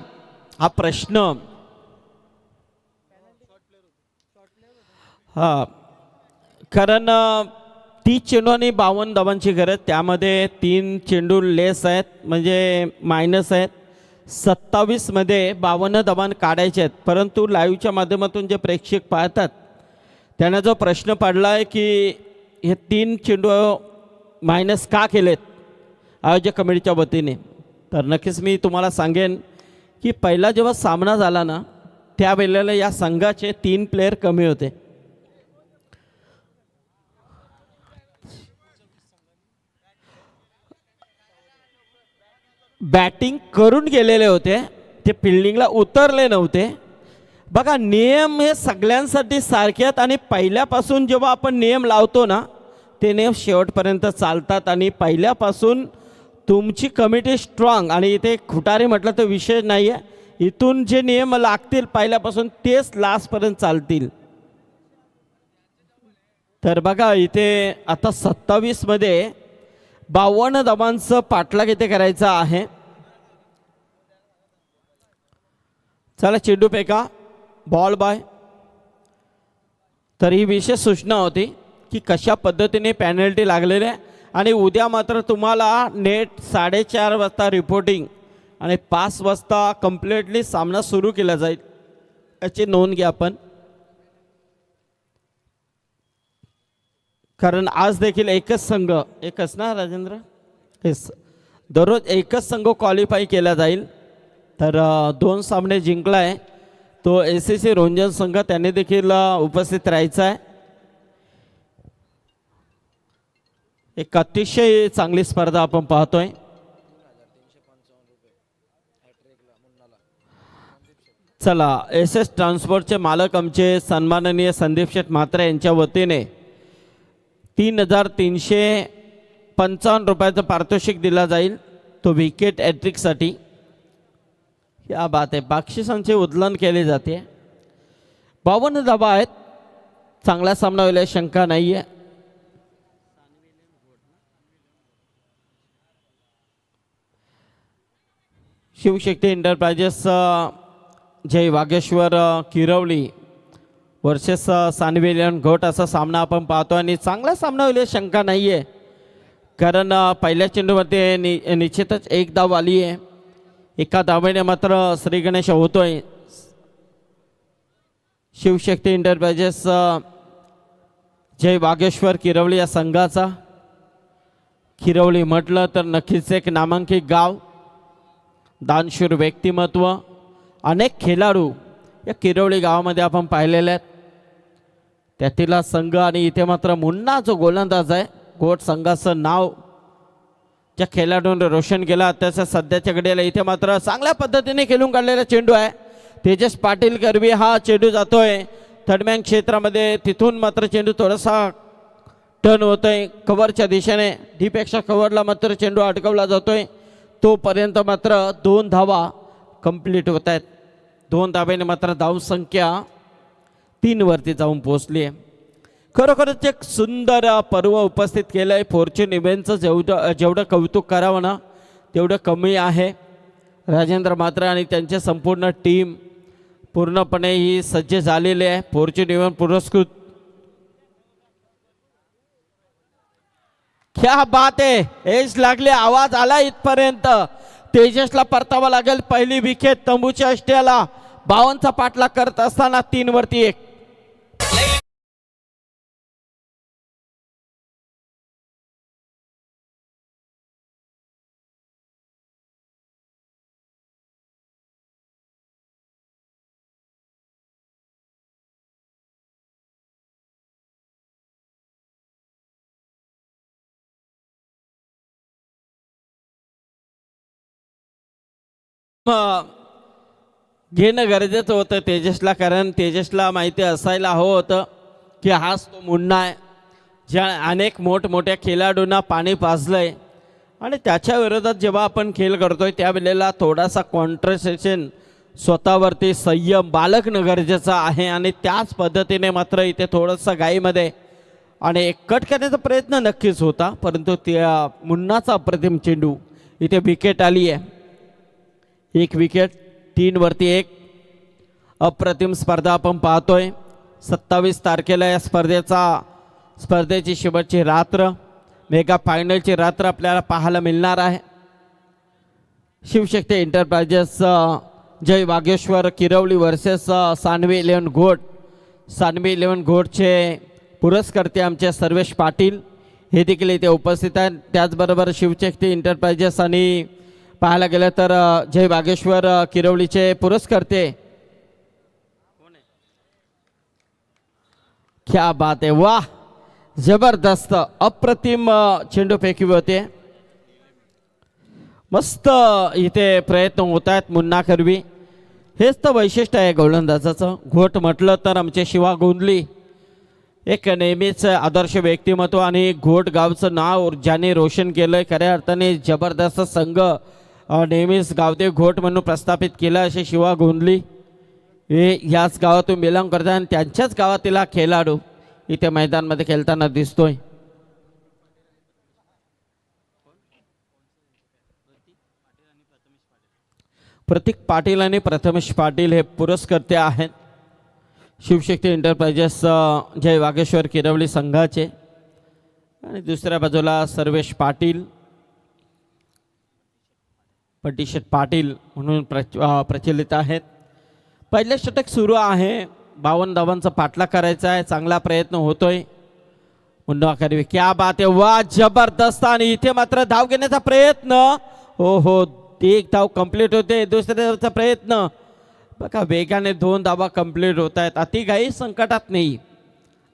हा प्रश्न. कारण 30 चेंडू आणि 52 धावांची गरज, त्यामध्ये 3 चेंडू लेस आहेत म्हणजे मायनस आहेत. 27 मध्ये 52 धावा काढायचे आहेत. परंतु लाईव्हच्या माध्यमातून जे प्रेक्षक पाहतात त्यांना जो प्रश्न पडला आहे की हे 3 चेंडू मायनस का केलेत आयोजक कमिटीच्या वतीने, तर नक्कीच मी तुम्हाला सांगेन की पहिला जेव्हा सामना झाला ना त्यावेळेला या संघाचे 3 प्लेयर कमी होते. बॅटिंग करून गेलेले होते, ते फिल्डिंगला उतरले नव्हते. बघा नियम हे सगळ्यांसाठी सारखे आहेत आणि पहिल्यापासून जेव्हा आपण नियम लावतो ना ते नियम शेवटपर्यंत चालतात आणि पहिल्यापासून तुमची कमिटी स्ट्रॉंग आणि इथे खुटारे म्हटलं तर विषय नाही आहे. इथून जे नियम लागतील पहिल्यापासून तेच लास्टपर्यंत चालतील. तर बघा इथे आता 27 मध्ये 52 धावांचं पाठलाग इथे करायचा आहे. चला चेंडू फेका, बॉल बाय. तर ही विशेष सूचना होती की कशा पद्धतीने पॅनल्टी लागलेली आहे आणि उद्या मात्र तुम्हाला नेट 4:30 वाजता रिपोर्टिंग आणि 5 वाजता कम्प्लिटली सामना सुरू केला जाईल याची नोंद घ्या आपण. कारण आज देखील एकच संघ, एकच ना राजेंद्र, दररोज एकच संघ क्वालिफाय केला जाईल. तर 2 सामने जिंकला आहे तो SSC रोंजन संघ, त्याने देखील उपस्थित राहायचा आहे. एक अतिशय चांगली स्पर्धा आपण पाहतोय. चला SS ट्रान्सपोर्टचे मालक आमचे सन्माननीय संदीप शेठ म्हात्रे यांच्या वतीने 3,355 रुपयाचं पारितोषिक दिला जाईल तो विकेट हॅट्रिकसाठी. या बात आहे. बक्षिसांचे उधलन केले जाते. 52 धावा आहेत. चांगला सामना होईल शंका नाही आहे. शिवशक्ती एंटरप्राइजेस जय वागेश्वर किरवली वर्सेस सानवी इलेवन घोट असा सामना आपण पाहतो आणि चांगला सामना होईल शंका नाही आहे. कारण पहिल्या चेंडूमध्ये निश्चितच 1 धाव आली आहे. एका धावेने मात्र श्री गणेश होतोय शिवशक्ती एंटरप्राइजेस जय वागेश्वर किरवली या संघाचा. किरवली म्हटलं तर नक्कीच एक नामांकित गाव, दानशूर व्यक्तिमत्व, अनेक खेळाडू या किरवली गावामध्ये आपण पाहिलेले आहेत. त्यातील संघ आणि इथे मात्र मुन्ना जो गोलंदाज आहे, घोट संघाचं नाव ज्या खेळाडूंनी रोशन केला त्याच्या सध्याच्या घडीला इथे मात्र चांगल्या पद्धतीने खेळून काढलेला चेंडू आहे. तेजस पाटील करवी हा चेंडू जातोय थर्डमॅन क्षेत्रामध्ये, तिथून मात्र चेंडू थोडासा टर्न होतोय कव्हरच्या दिशेने, डीपेक्षा कव्हरला मात्र चेंडू अडकवला जातोय. तोपर्यंत मात्र 2 धावा कंप्लीट होत आहेत. 2 धाब्याने मात्र धावसंख्या 3 वरती जाऊन पोहोचली आहे. खरोखरच एक सुंदर पर्व उपस्थित केलं आहे. फॉर्च्यून इव्हेंटचं जेवढं कौतुक करावं ना तेवढं कमी आहे. राजेंद्र मात्रा आणि त्यांचे संपूर्ण टीम पूर्णपणे ही सज्ज झालेली आहे. फॉर्च्यून इव्हेंट पुरस्कृत. क्या बात आहे, एज लागले, आवाज आला इथपर्यंत. तेजसला परतावा लागेल. पहिली विकेट तंबूच्या अष्ट्याला 52चा पाठलाग करत असताना 3 वरती 1. घेणं गरजेचं होतं तेजसला, कारण तेजसला माहिती असायला हवं होतं की हाच तो मुन्ना आहे ज्या अनेक मोठमोठ्या खेळाडूंना पाणी पाजलंय. आणि त्याच्या विरोधात जेव्हा आपण खेळ करतोय त्यावेळेला थोडासा कॉन्ट्रसेशन, स्वतःवरती संयम बाळगणं गरजेचं आहे. आणि त्याच पद्धतीने मात्र इथे थोडंसं घाईमध्ये आणि कट करण्याचा प्रयत्न नक्कीच होता, परंतु त्या मुन्नाचा अप्रतिम चेंडू इथे विकेट आली आहे. 1 विकेट, 3 वरती 1. अप्रतिम स्पर्धा आपण पाहतोय. 27 तारखेला या स्पर्धेची शेवटची रात्र, मेगा फायनलची रात्र आपल्याला पाहायला मिळणार आहे. शिवशक्ती एंटरप्राइजेस जय वागेश्वर किरवली वर्सेस सानवी 11 घोट. सानवी 11 घोटचे पुरस्कर्ते आमचे सर्वेश पाटील हे देखील इथे उपस्थित आहेत. त्याचबरोबर शिवशक्ती एंटरप्राइजेस आणि पाहायला गेलं तर जय वागेश्वर किरवलीचे पुरस्कर्ते. क्या बात आहे, वाह, जबरदस्त, अप्रतिम चेंडू फेकी होते. मस्त इथे प्रयत्न होत आहेत मुन्ना करवी. हेच तर वैशिष्ट्य आहे गोलंदाजाचं. घोट म्हटलं तर आमचे शिवा गोंधली एक नेहमीच आदर्श व्यक्तिमत्व आणि घोट गावचं नाव ज्याने रोशन केलंय. खऱ्या अर्थाने जबरदस्त संघ नेहमीच गावदेव घोट म्हणून प्रस्थापित केलं असे शिवा गोंधली हे याच गावातून बिलॉंग करतात आणि त्यांच्याच गावातील हा खेळाडू इथे मैदानामध्ये खेळताना दिसतोय. प्रतीक पाटील आणि प्रथमेश पाटील हे पुरस्कर्ते आहेत शिवशक्ती एंटरप्राइजेस जय वागेश्वर किरवली संघाचे. आणि दुसऱ्या बाजूला सर्वेश पाटील, पटिशेट पाटील म्हणून प्रचलित आहेत. पहिले षटक सुरू आहे. 52 धावांचा पाठलाग करायचा आहे. चांगला प्रयत्न होतोय मुन्ना करवी. क्या बात आहे, वा, जबरदस्त. आणि इथे मात्र धाव घेण्याचा प्रयत्न, हो, 1 धाव कंप्लीट होते. दुसऱ्या धावचा प्रयत्न बघा, वेगाने 2 धावा कंप्लीट होत आहेत. अतिघाई संकटात नाही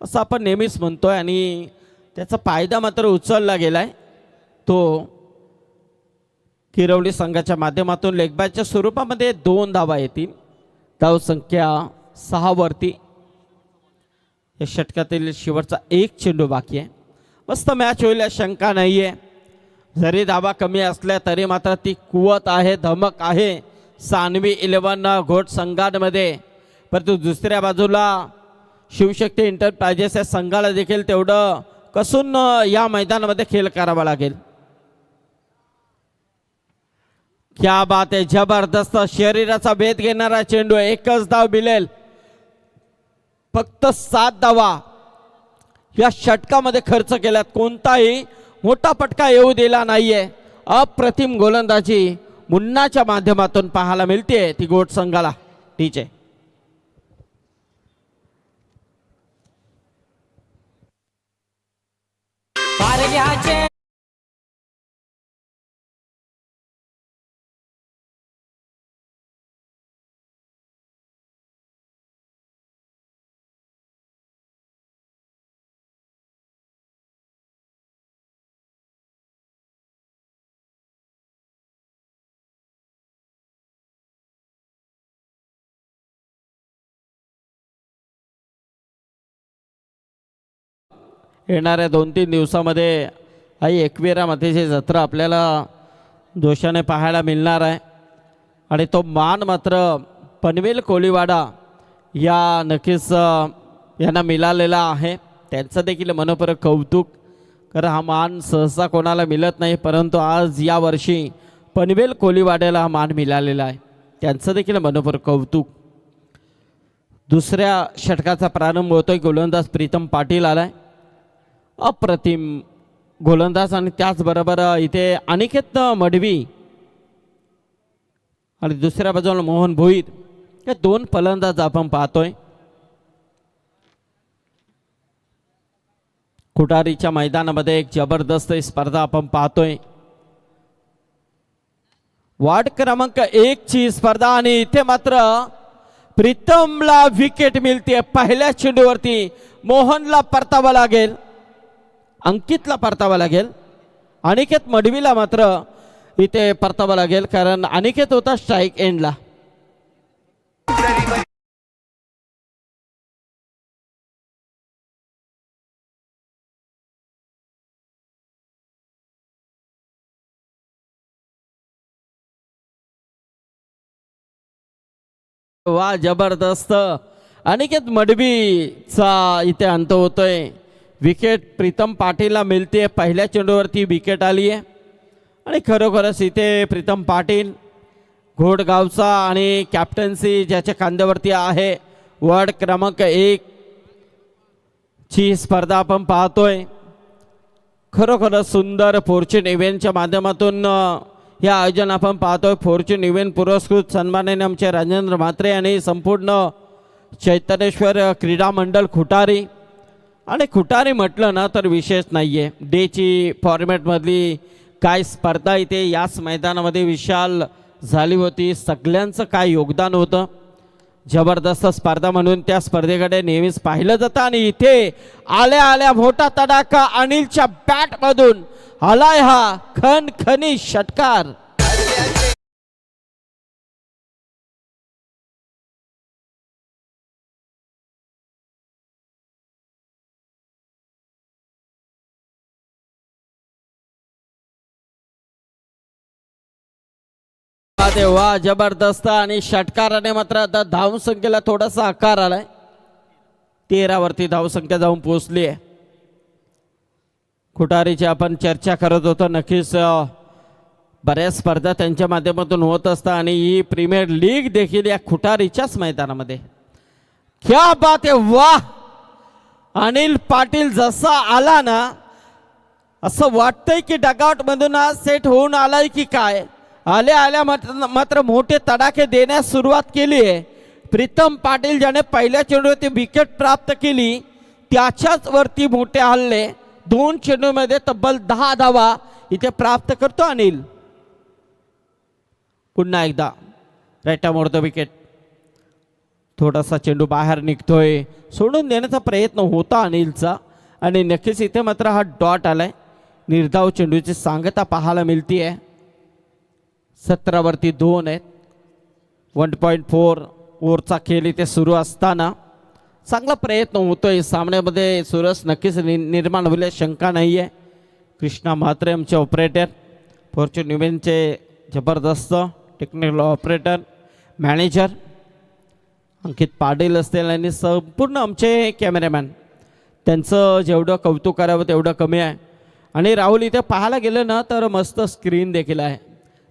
असं आपण नेहमीच म्हणतोय आणि त्याचा फायदा मात्र उचलला गेलाय. तो किरवली संघाच्या माध्यमातून लेगबॅचच्या स्वरूपामध्ये 2 धावा येतील. धावसंख्या 6 वरती. या षटकातील शेवटचा 1 चेंडू बाकी आहे. मस्त मॅच होईल शंका नाही आहे. जरी धावा कमी असल्या तरी मात्र ती कुवत आहे, धमक आहे सानवी 11 घोट संघांमध्ये. परंतु दुसऱ्या बाजूला शिवशक्ती एंटरप्राइजेस या संघाला देखील तेवढं कसून या मैदानामध्ये खेळ करावा लागेल. क्या बात आहे, जबरदस्त शरीराचा भेद घेणारा चेंडू. 1च धाव मिळेल. फक्त 7 धावा या षटकामध्ये खर्च केल्यात. कोणताही मोठा फटका येऊ दिला नाहीये. अप्रतिम गोलंदाजी मुन्नाच्या माध्यमातून पाहायला मिळते ती घोट संघाला. ठीक आहे. येणाऱ्या 2-3 दिवसामध्ये आई एकविरा मातेची जत्रा आपल्याला जोशाने पाहायला मिळणार आहे आणि तो मान मात्र पनवेल कोळीवाडा या नक्कीच यांना मिळालेला आहे. त्यांचं देखील मनोपर कौतुक, कारण हा मान सहसा कोणाला मिळत नाही, परंतु आज या वर्षी पनवेल कोळीवाड्याला हा मान मिळालेला आहे. त्यांचं देखील मनोपर कौतुक. दुसऱ्या षटकाचा प्रारंभ होतोय. गोलंदाज प्रीतम पाटील आलाय, अप्रतिम गोलंदाज, आणि त्याचबरोबर इथे अनिकेत मडवी आणि दुसऱ्या बाजूला मोहन भोईर हे 2 फलंदाज आपण पाहतोय. खुटारीच्या मैदानामध्ये एक जबरदस्त स्पर्धा आपण पाहतोय. वार्ड क्रमांक 1 ची स्पर्धा आणि इथे मात्र प्रीतमला विकेट मिळते. पहिल्या चेंडूवरती मोहनला परतावा लागेल, अंकितला परतावा लागेल, अनिकेत मडवीला मात्र इथे परतावा लागेल, कारण अनिकेत होता स्ट्राईक एंडला. वा, जबरदस्त. अनिकेत मडवीचा इथे अंत होतोय. विकेट प्रीतम पाटीलला मिळते. पहिल्या चेंडूवरती विकेट आली आहे आणि खरोखरच इथे प्रीतम पाटील घोडगावचा आणि कॅप्टन्सी ज्याच्या खांद्यावरती आहे. वार्ड क्रमांक 1 ची स्पर्धा आपण पाहतोय. खरोखरच सुंदर फॉर्च्यून इव्हेंटच्या माध्यमातून हे आयोजन आपण पाहतोय. फॉर्च्यून इव्हेंट पुरस्कृत सन्माननीय आमचे राजेंद्र म्हात्रे आणि संपूर्ण चैतनेश्वर क्रीडा मंडळ खुटारी. आणि खुटारी म्हटलं ना तर विशेष नाही आहे. डेची फॉर्मॅटमधली काय स्पर्धा इथे याच मैदानामध्ये विशाल झाली होती. सगळ्यांचं काय योगदान होतं. जबरदस्त स्पर्धा म्हणून त्या स्पर्धेकडे नेहमीच पाहिलं जातं. आणि इथे आल्या आल्या मोठा तडाखा अनिलच्या बॅटमधून आलाय हा खणखणी षटकार. वा, जबरदस्त. आणि षटकाराने मात्र आता धावसंख्येला थोडासा आकार आलाय. 13 वरती धावसंख्या जाऊन पोहोचली आहे. खुटारीची आपण चर्चा करत होतो. नक्कीच बऱ्याच स्पर्धा त्यांच्या माध्यमातून होत असतात आणि ही प्रीमियर लीग देखील या खुटारीच्याच मैदानामध्ये. क्या बात आहे. वाह, अनिल पाटील जसा आला ना असं वाटतंय की डगआउट मधून आज सेट होऊन आलाय की काय. आल्या आल्या मात्र मोठे तडाखे देण्यास सुरुवात केली आहे. प्रीतम पाटील ज्याने पहिल्या चेंडूवरती विकेट प्राप्त केली त्याच्याच वरती मोठे हल्ले. 2 चेंडूमध्ये तब्बल 10 धावा इथे प्राप्त करतो अनिल. पुन्हा एकदा राईटा मोडतो विकेट. थोडासा चेंडू बाहेर निघतोय. सोडून देण्याचा प्रयत्न होता अनिलचा आणि नक्कीच इथे मात्र हा डॉट आलाय. निर्धाव चेंडूची सांगता पाहायला मिळते आहे. 17 वरती 2 आहेत. 1.4 ओव्हरचा खेळ इथे सुरू असताना चांगला प्रयत्न होतोय. सामन्यामध्ये सुरस नक्कीच निर्माण होईल, शंका नाही आहे. कृष्णा म्हात्रे आमचे ऑपरेटर, फॉर्च्यून इव्हेंटचे जबरदस्त टेक्निकल ऑपरेटर, मॅनेजर अंकित पाटील असतील आणि संपूर्ण आमचे कॅमेरामॅन, त्यांचं जेवढं कौतुक करावं तेवढं कमी आहे. आणि राहुल इथे पाहायला गेलं ना तर मस्त स्क्रीन देखील आहे.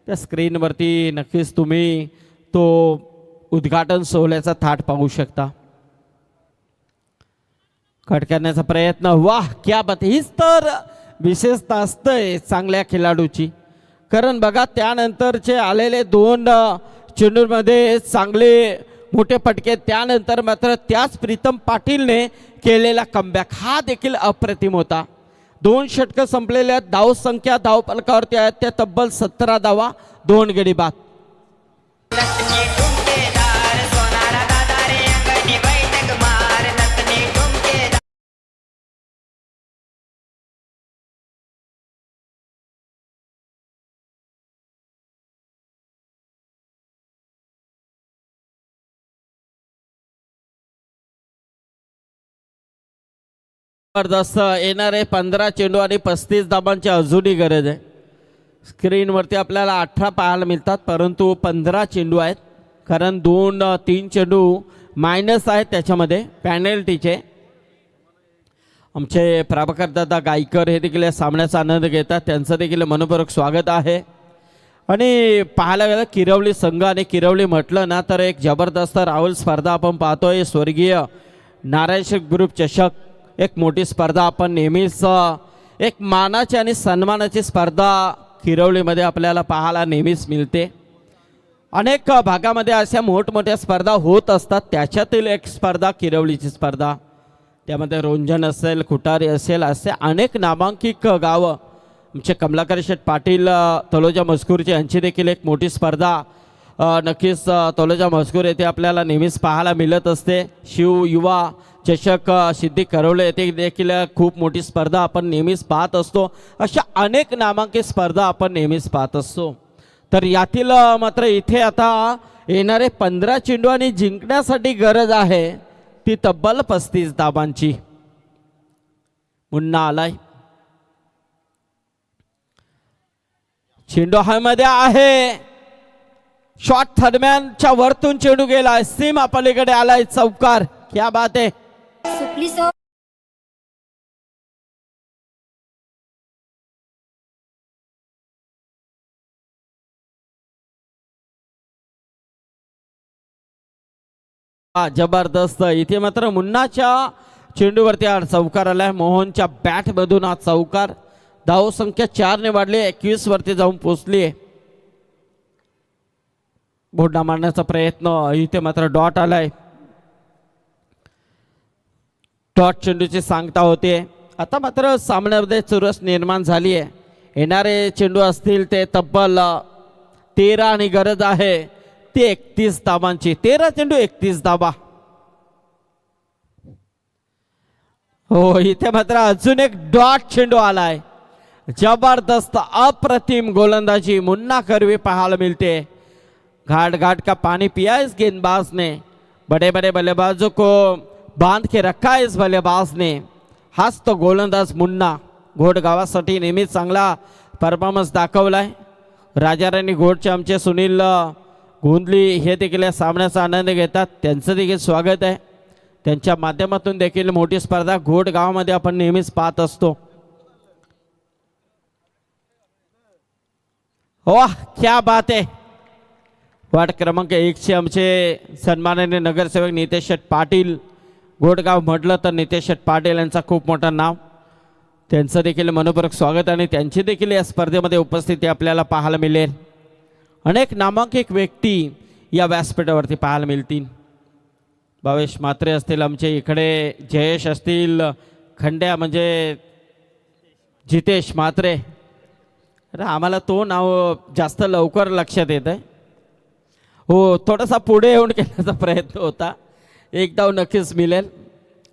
त्या स्क्रीनवरती नक्कीच तुम्ही तो उद्घाटन सोहळ्याचा थाट पाहू शकता. कट करण्याचा प्रयत्न. वाह, क्या बात. हीच तर विशेषता असतंय चांगल्या खेळाडूची. कारण बघा त्यानंतरचे आलेले 2 चेंडूंमध्ये चांगले मोठे फटके, त्यानंतर मात्र त्याच प्रीतम पाटीलने केलेला कमबॅक हा देखील अप्रतिम होता. 2 षटकं संपलेल्या, धाव संख्या धावफलकावरती आहेत त्या तब्बल 17 धावा, 2 गडी बाद. जबरदस्त येणारे 15 चेंडू आणि 35 धाबांची अजूनही गरज आहे. स्क्रीनवरती आपल्याला 18 पाहायला मिळतात, परंतु 15 चेंडू आहेत, कारण 2-3 चेंडू मायनस आहेत त्याच्यामध्ये पॅनल्टीचे. आमचे प्रभाकर दादा गायकर हे देखील या सामन्याचा आनंद घेतात, त्यांचं देखील मनपूर्वक स्वागत आहे. आणि पाहायला गेलं किरवली संघ आणि किरवली म्हटलं ना तर एक जबरदस्त राहुल स्पर्धा आपण पाहतोय. स्वर्गीय नारायण ग्रुप चषक एक मोठी स्पर्धा आपण नेहमीच एक मानाची आणि सन्मानाची स्पर्धा किरवलीमध्ये आपल्याला पाहायला नेहमीच मिळते. अनेक भागामध्ये अशा मोठमोठ्या स्पर्धा होत असतात, त्याच्यातील एक स्पर्धा किरवलीची स्पर्धा. त्यामध्ये रोंजन असेल, खुटारी असेल, असे अनेक नामांकित गावं. आमचे कमलाकर शेठ पाटील तलोजा मजकूरचे यांची देखील एक मोठी स्पर्धा नक्कीच तलोजा मजकूर येथे आपल्याला नेहमीच पाहायला मिळत असते. शिव युवा चषक सिद्धी करवले येथे देखील खूप मोठी स्पर्धा आपण नेहमीच पाहत असतो. अशा अनेक नामांकित स्पर्धा आपण नेहमीच पाहत असतो. तर यातील मात्र इथे आता येणारे 15 चेंडू आणि जिंकण्यासाठी गरज आहे ती तब्बल 35 धाबांची. मुन्ना आलाय, चेंडू मध्ये आहे, शॉट दरम्यानच्या वरतून चेंडू गेलाय, सीमा पलीकडे आलाय, चौकार. क्या बात आहे. सुपली सो जबरदस्त. इथे मात्र मुन्नाच्या चेंडूवरती हा चौकार आलाय. मोहनच्या बॅट मधून हा चौकार. धाव संख्या 4 ने वाढली, 21 वरती जाऊन पोहोचली. बोर्डा मारण्याचा प्रयत्न, इथे मात्र डॉट आलाय. डॉट चेंडूची सांगता होते. आता मात्र सामन्यामध्ये चुरस निर्माण झाली आहे. येणारे चेंडू असतील ते तब्बल 13 आणि गरज आहे ती 31 धाबांची. 13 चेंडू 31 धाबा. हो, इथे मात्र अजून एक डॉट चेंडू आलाय. जबरदस्त अप्रतिम गोलंदाजी मुन्ना करवी पाहायला मिलते. घाट घाट का पानी पिया इस गेंदबाज ने, बड़े बड़े बल्लेबाजों को बांध के रखा इस बल्लेबाज ने. हाच तो गोलंदाज मुन्ना. घोडगावासाठी नेहमीच चांगला परफॉर्मन्स दाखवलाय. राजाराणी घोडचे आमचे सुनील गोंधली हे देखील या सामन्याचा आनंद घेतात, त्यांचं देखील स्वागत आहे. त्यांच्या माध्यमातून देखील मोठी स्पर्धा घोडगावामध्ये आपण नेहमीच पाहत असतो. वाह, क्या बात आहे. वार्ड क्रमांक 1 चे आमचे सन्माननीय नगरसेवक नितेश शेठ पाटील. घोडगाव म्हटलं तर नितेश शेठ पाटील यांचा खूप मोठं नाव. त्यांचं देखील मनपूर्वक स्वागत आणि त्यांची देखील या स्पर्धेमध्ये उपस्थिती आपल्याला पाहायला मिळेल. अनेक नामांकित व्यक्ती या व्यासपीठावरती पाहायला मिळतील. भावेश म्हात्रे असतील, आमचे इकडे जयेश असतील, खंड्या म्हणजे जितेश म्हात्रे. अरे आम्हाला तो नाव जास्त लवकर लक्षात येत आहे. हो, थोडासा पुढे येऊन केल्याचा प्रयत्न होता. एक धाव नक्कीच मिळेल.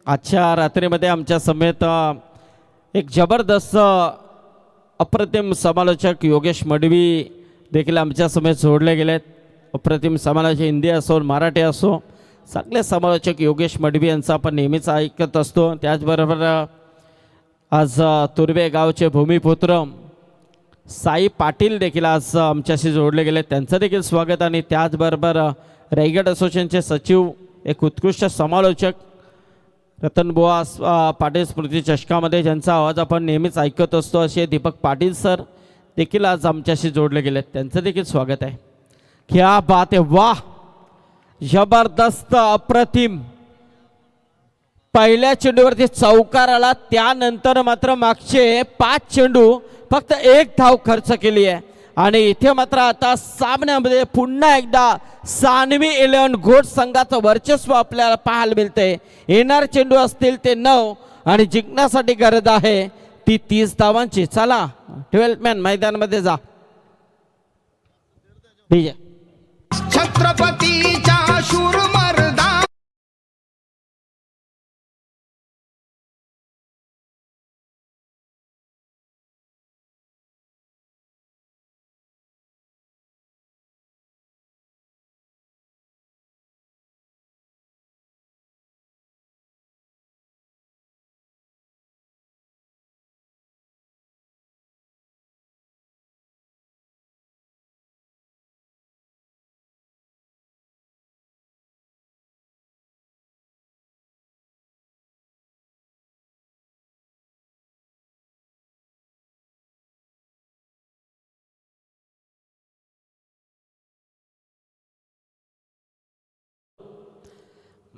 आजच्या रात्रीमध्ये आमच्या समेत एक जबरदस्त अप्रतिम समालोचक योगेश मडवी देखील आमच्या समेत जोडले गेलेत. अप्रतिम समालोचक हिंदी असो मराठी असो, चांगले समालोचक योगेश मडवी यांचा आपण नेहमीच ऐकत असतो. त्याचबरोबर आज तुर्वे गावचे भूमिपुत्र साई पाटील देखील आज आमच्याशी जोडले गेले, त्यांचं देखील स्वागत. आणि त्याचबरोबर रायगड असोसिएशनचे सचिव, एक उत्कृष्ट समालोचक रतनबुवा पाटील स्मृती चषकामध्ये ज्यांचा आवाज आपण नेहमीच ऐकत असतो असे दीपक पाटील सर देखील आज आमच्याशी जोडले गेले, त्यांचं देखील स्वागत आहे. क्या बात आहे. वाह, जबरदस्त अप्रतिम. पहिल्या चेंडूवरती चौकार आला, त्यानंतर मात्र मागचे 5 चेंडू फक्त 1 धाव खर्च केली आहे. आणि इथे मात्र आता सामन्यामध्ये पुन्हा एकदा सानवी 11 घोड संघाचं वर्चस्व आपल्याला पाहायला मिळते. येणार चेंडू असतील ते 9 आणि जिंकण्यासाठी गरज आहे ती 30 धावांची. चला 12 मॅन मैदानामध्ये जा. छत्रपतीच्या शूरमर्द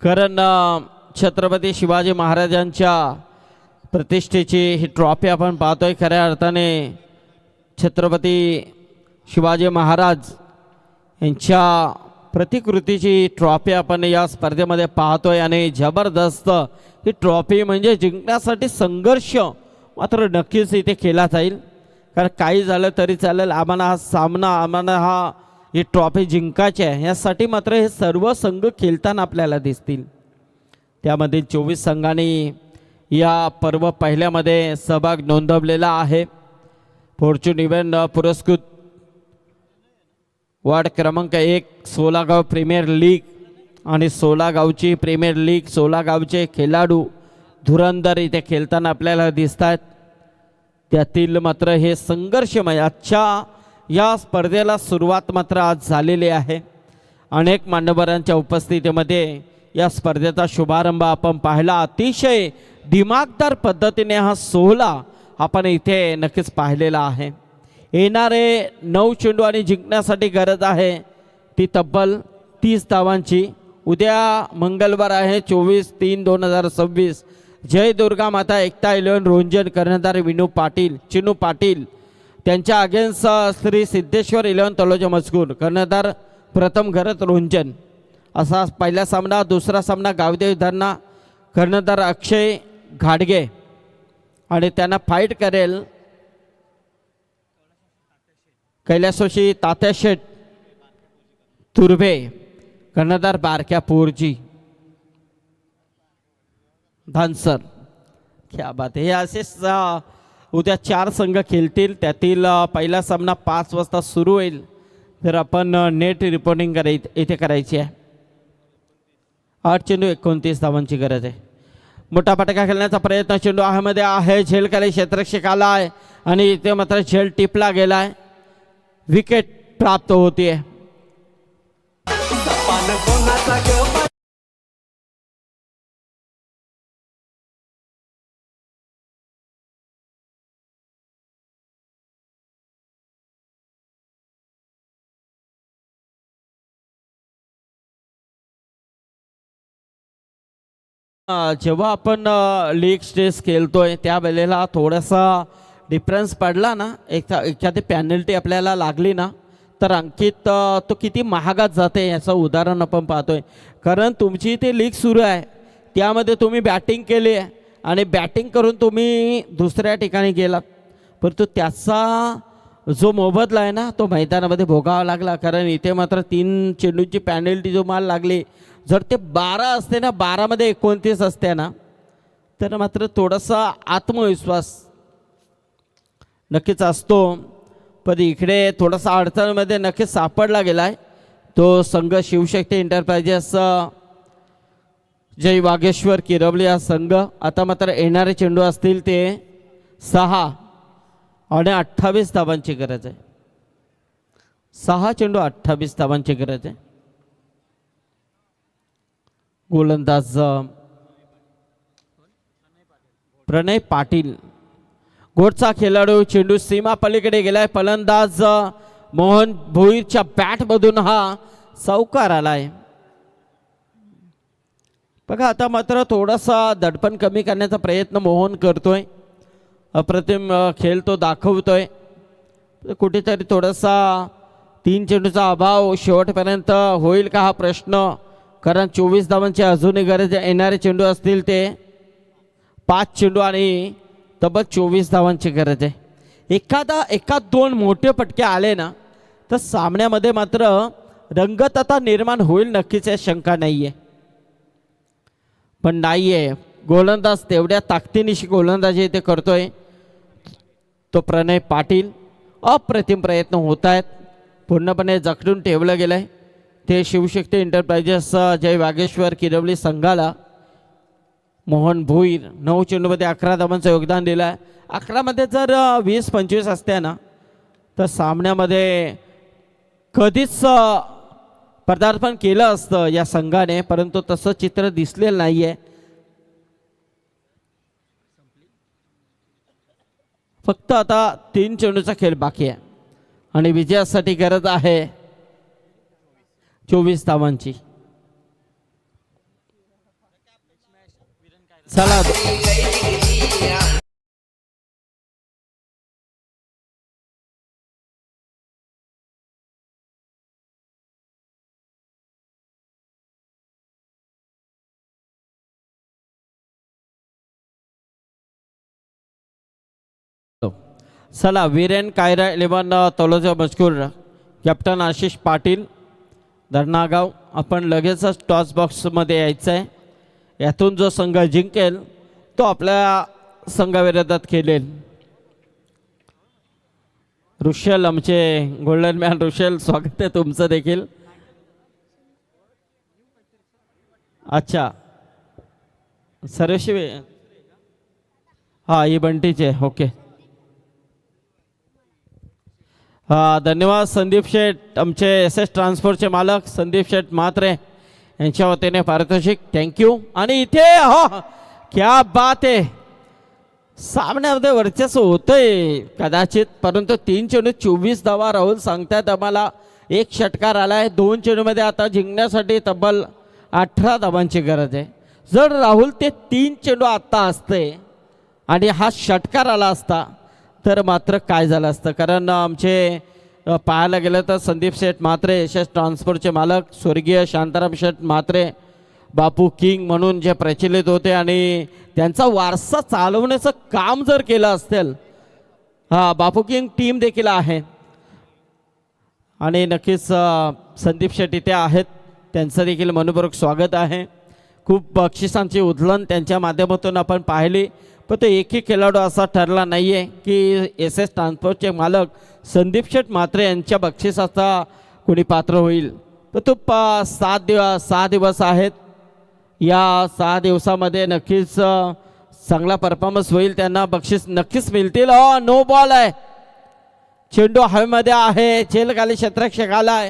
कारण छत्रपती शिवाजी महाराजांच्या प्रतिष्ठेची ही ट्रॉफी आपण पाहतोय. खऱ्या अर्थाने छत्रपती शिवाजी महाराज यांच्या प्रतिकृतीची ट्रॉफी आपण या स्पर्धेमध्ये पाहतोय आणि जबरदस्त ही ट्रॉफी म्हणजे जिंकण्यासाठी संघर्ष मात्र नक्कीच इथे केला जाईल. कारण काही झालं तरी चालेल, आम्हाला ही ट्रॉफी जिंकायची आहे, यासाठी मात्र हे सर्व संघ खेळताना आपल्याला दिसतील. त्यामध्ये 24 संघांनी या पर्व पहिल्यामध्ये सहभाग नोंदवलेला आहे. फॉर्च्यून इव्हेंट पुरस्कृत वार्ड क्रमांक 1 सोलागाव प्रीमियर लीग आणि सोलागावची प्रीमियर लीग, सोलागावचे खेळाडू धुरंधर इथे खेळताना आपल्याला दिसत आहेत. त्यातील मात्र हे संघर्षमय आजच्या या स्पर्धेला सुरुवात मात्र आज झालेली आहे. अनेक मान्यवरांच्या उपस्थितीमध्ये या स्पर्धेचा शुभारंभ आपण पाहिला. अतिशय दिमागदार पद्धतीने हा सोहळा आपण इथे नक्कीच पाहिलेला आहे. येणारे 9 चेंडू आणि जिंकण्यासाठी गरज आहे ती तब्बल 30 धावांची. उद्या मंगळवार आहे 24/3/2026. जय दुर्गा माता एकता 11 रोंजन कर्णधार चिनू पाटील त्यांच्या अगेन्स्ट श्री सिद्धेश्वर 11 तलोजा मजकूर कर्णधार प्रथम घरत रोंजन असा पहिला सामना. दुसरा सामना गावदेव धरणा कर्णधार अक्षय घाडगे आणि त्यांना फाईट करेल कैलासोशी तात्या शेठ तुर्भे कर्णधार बारक्या पोरजी धानसर. क्या बात आहे. हे असेच उद्या 4 संघ खेळतील. त्यातील पहिला सामना 5 वाजता सुरू होईल. तर आपण नेट रिपोर्टिंग इथे करायची आहे. 8 चेंडू 29 धावांची गरज आहे. मोठा फटका खेळण्याचा प्रयत्न चेंडू मध्ये आहे. झेलखाली क्षेत्ररक्षक आला आहे आणि इथे मात्र झेल टिपला गेला आहे. विकेट प्राप्त होतीये. जेव्हा आपण लीग स्टेज खेळतोय त्यावेळेला थोडासा डिफरन्स पडला ना, एखादी पॅनल्टी आपल्याला लागली ना, तर अंकित तो किती महागात जाते याचं उदाहरण आपण पाहतोय. कारण तुमची इथे लीग सुरू आहे, त्यामध्ये तुम्ही बॅटिंग केली आहे आणि बॅटिंग करून तुम्ही दुसऱ्या ठिकाणी गेलात, परंतु त्याचा जो मोबदला आहे ना तो मैदानामध्ये भोगावा लागला. कारण इथे मात्र 3 चेंडूची पॅनल्टी जो माल लागली, जर ते 12 असते ना, 12मध्ये 29 असते ना, तर मात्र थोडासा आत्मविश्वास नक्कीच असतो. पण इकडे थोडासा अडचणीमध्ये नक्कीच सापडला गेला आहे तो संघ शिवशक्ती एंटरप्राइजेस जय वागेश्वर किरवली हा संघ. आता मात्र येणारे चेंडू असतील ते 6 आणि 28 धावांची गरज आहे. 6 चेंडू 28 धावांची गरज आहे. गोलंदाज प्रणय पाटील गोडचा खेळाडू. चेंडू सीमा पलीकडे गेलाय. फलंदाज मोहन भोईरच्या बॅटमधून हा चौकार आलाय. बघा आता मात्र थोडासा दडपण कमी करण्याचा प्रयत्न मोहन करतोय. अप्रतिम खेळ तो दाखवतोय. कुठेतरी थोडासा 3 चेंडूचा अभाव शेवटपर्यंत होईल का हा प्रश्न. कारण 24 धावांची अजूनही गरज. येणारे चेंडू असतील ते 5 चेंडू आणि तब्बल 24 धावांची गरज आहे. एखाद 2 मोठे फटके आले ना तर सामन्यामध्ये मात्र रंगतता निर्माण होईल नक्कीच, या शंका नाही आहे. पण नाही आहे, गोलंदाज तेवढ्या ताकदीनिशी गोलंदाजी इथे करतोय तो प्रणय पाटील. अप्रतिम प्रयत्न होत आहेत. पूर्णपणे जखडून ठेवलं गेलं आहे ते शिवशक्ती एंटरप्राइजेस जय वागेश्वर किरवली संघाला. मोहन भोईर 9 चेंडूमध्ये 11 धावांचं योगदान दिलं आहे. 11मध्ये जर 20-25 असते ना तर सामन्यामध्ये कधीच पदार्पण केलं असतं या संघाने, परंतु तसं चित्र दिसलेलं नाही आहे. फक्त आता 3 चेंडूचा खेळ बाकी आहे आणि विजयासाठी गरज आहे 24 धावांची. चला चला वीरेन कायरा 11 तलोजा मजकूर कॅप्टन आशिष पाटील धरणागाव आपण लगेचच टॉस बॉक्समध्ये यायचं आहे. यातून जो संघ जिंकेल तो आपल्या संघाविरोधात खेळेल. ऋषल आमचे गोल्डन मॅन ऋषल स्वागत आहे तुमचं देखील. अच्छा सर्वशिवे हां ही बंटीचे ओके. धन्यवाद संदीप शेठ आमचे SS ट्रान्सपोर्टचे मालक संदीप शेठ म्हात्रे यांच्या वतीने पारितोषिक थँक्यू. आणि इथे हो क्या बात आहे सामन्यामध्ये वर्चस्व होतंय कदाचित परंतु 3 चेंडू 24 धावा राहुल सांगतायत आम्हाला. 1 षटकार आलाय 2 चेंडूमध्ये आता जिंकण्यासाठी तब्बल 18 धावांची गरज आहे. जर राहुल ते 3 चेंडू आत्ता असते आणि हा षटकार आला असता तर मात्र काय झालं असतं. कारण आमचे पाहायला गेलं तर संदीप शेठ म्हात्रे SS ट्रान्सपोर्टचे मालक स्वर्गीय शांताराम शेठ म्हात्रे बापू किंग म्हणून जे प्रचलित होते आणि त्यांचा वारसा चालवण्याचं काम जर केलं असेल बापू किंग टीम देखील आहे. आणि नक्कीच संदीप शेठ इथे आहेत त्यांचं देखील मनपूर्वक स्वागत आहे. खूप बक्षिसांची उधळण त्यांच्या माध्यमातून आपण पाहिली पण तो एकही खेळाडू असा ठरला नाही आहे की SS ट्रान्सपोर्टचे मालक संदीप शेठ म्हात्रे यांच्या बक्षिसाचा कोणी पात्र होईल. तर तो 6 दिवस आहेत. या 6 दिवसामध्ये नक्कीच चांगला परफॉर्मन्स होईल त्यांना बक्षीस नक्कीच मिळतील. नो बॉल आहे चेंडू हवेमध्ये आहे झेलखाली क्षेत्ररक्षक आलाय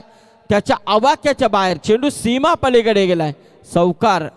त्याच्या आवाक्याच्या बाहेर चेंडू सीमा पलीकडे गेलाय. चौकार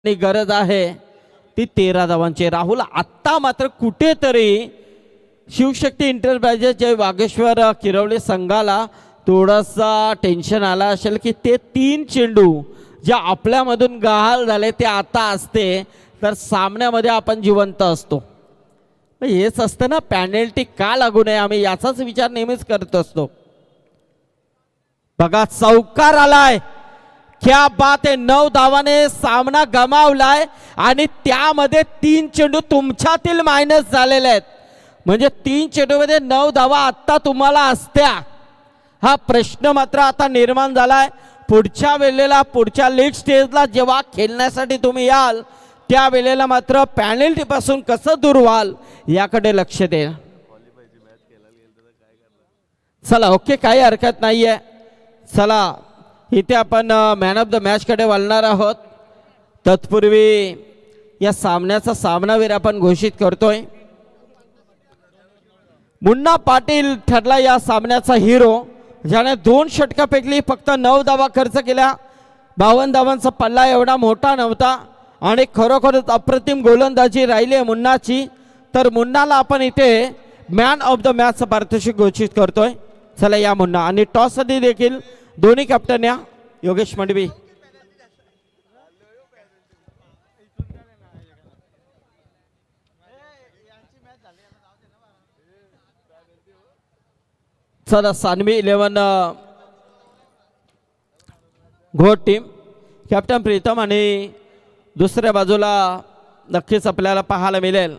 गरज आहे ती 13 धावांची. राहुल आत्ता मात्र कुठेतरी शिवशक्ती इंटरप्राइजेस जय वागेश्वर किरवली संघाला थोडासा टेन्शन आला असेल की ते 3 चेंडू जे आपल्यामधून गहाळ झाले ते आता असते तर सामन्यामध्ये आपण जिवंत असतो. हेच असतं ना पॅनल्टी का लागू नये आम्ही याचाच विचार नेहमीच करत असतो. बघा चौकार आलाय क्या बात आहे. 9 धावाने सामना गमावलाय आणि त्यामध्ये 3 चेंडू तुमच्यातील मायनस झालेले आहेत. म्हणजे 3 चेंडूमध्ये 9 धावा आत्ता तुम्हाला असत्या हा प्रश्न मात्र आता निर्माण झालाय. पुढच्या वेळेला पुढच्या लीग स्टेजला जेव्हा खेळण्यासाठी तुम्ही याल त्या वेळेला मात्र पॅनल्टी पासून कसं दूर व्हाल याकडे लक्ष दे. चला ओके काही हरकत नाहीये. चला इथे आपण मॅन ऑफ द मॅच कडे वळणार आहोत. तत्पूर्वी या सामन्याचा सामनावीर आपण घोषित करतोय. मुन्ना पाटील ठरला या सामन्याचा हिरो ज्याने 2 षटका फेकली फक्त 9 धावा खर्च केल्या. 52 धावांचा पल्ला एवढा मोठा नव्हता आणि खरोखरच अप्रतिम गोलंदाजी राहिली आहे मुन्नाची. तर मुन्नाला आपण इथे मॅन ऑफ द मॅचचं पारितोषिक घोषित करतोय. चला या मुन्ना. आणि टॉस साठी देखील दोन्ही कॅप्टन या योगेश मंडवी चला सानवी 11 घोट टीम कॅप्टन प्रीतम आणि दुसऱ्या बाजूला नक्कीच आपल्याला पाहायला मिळेल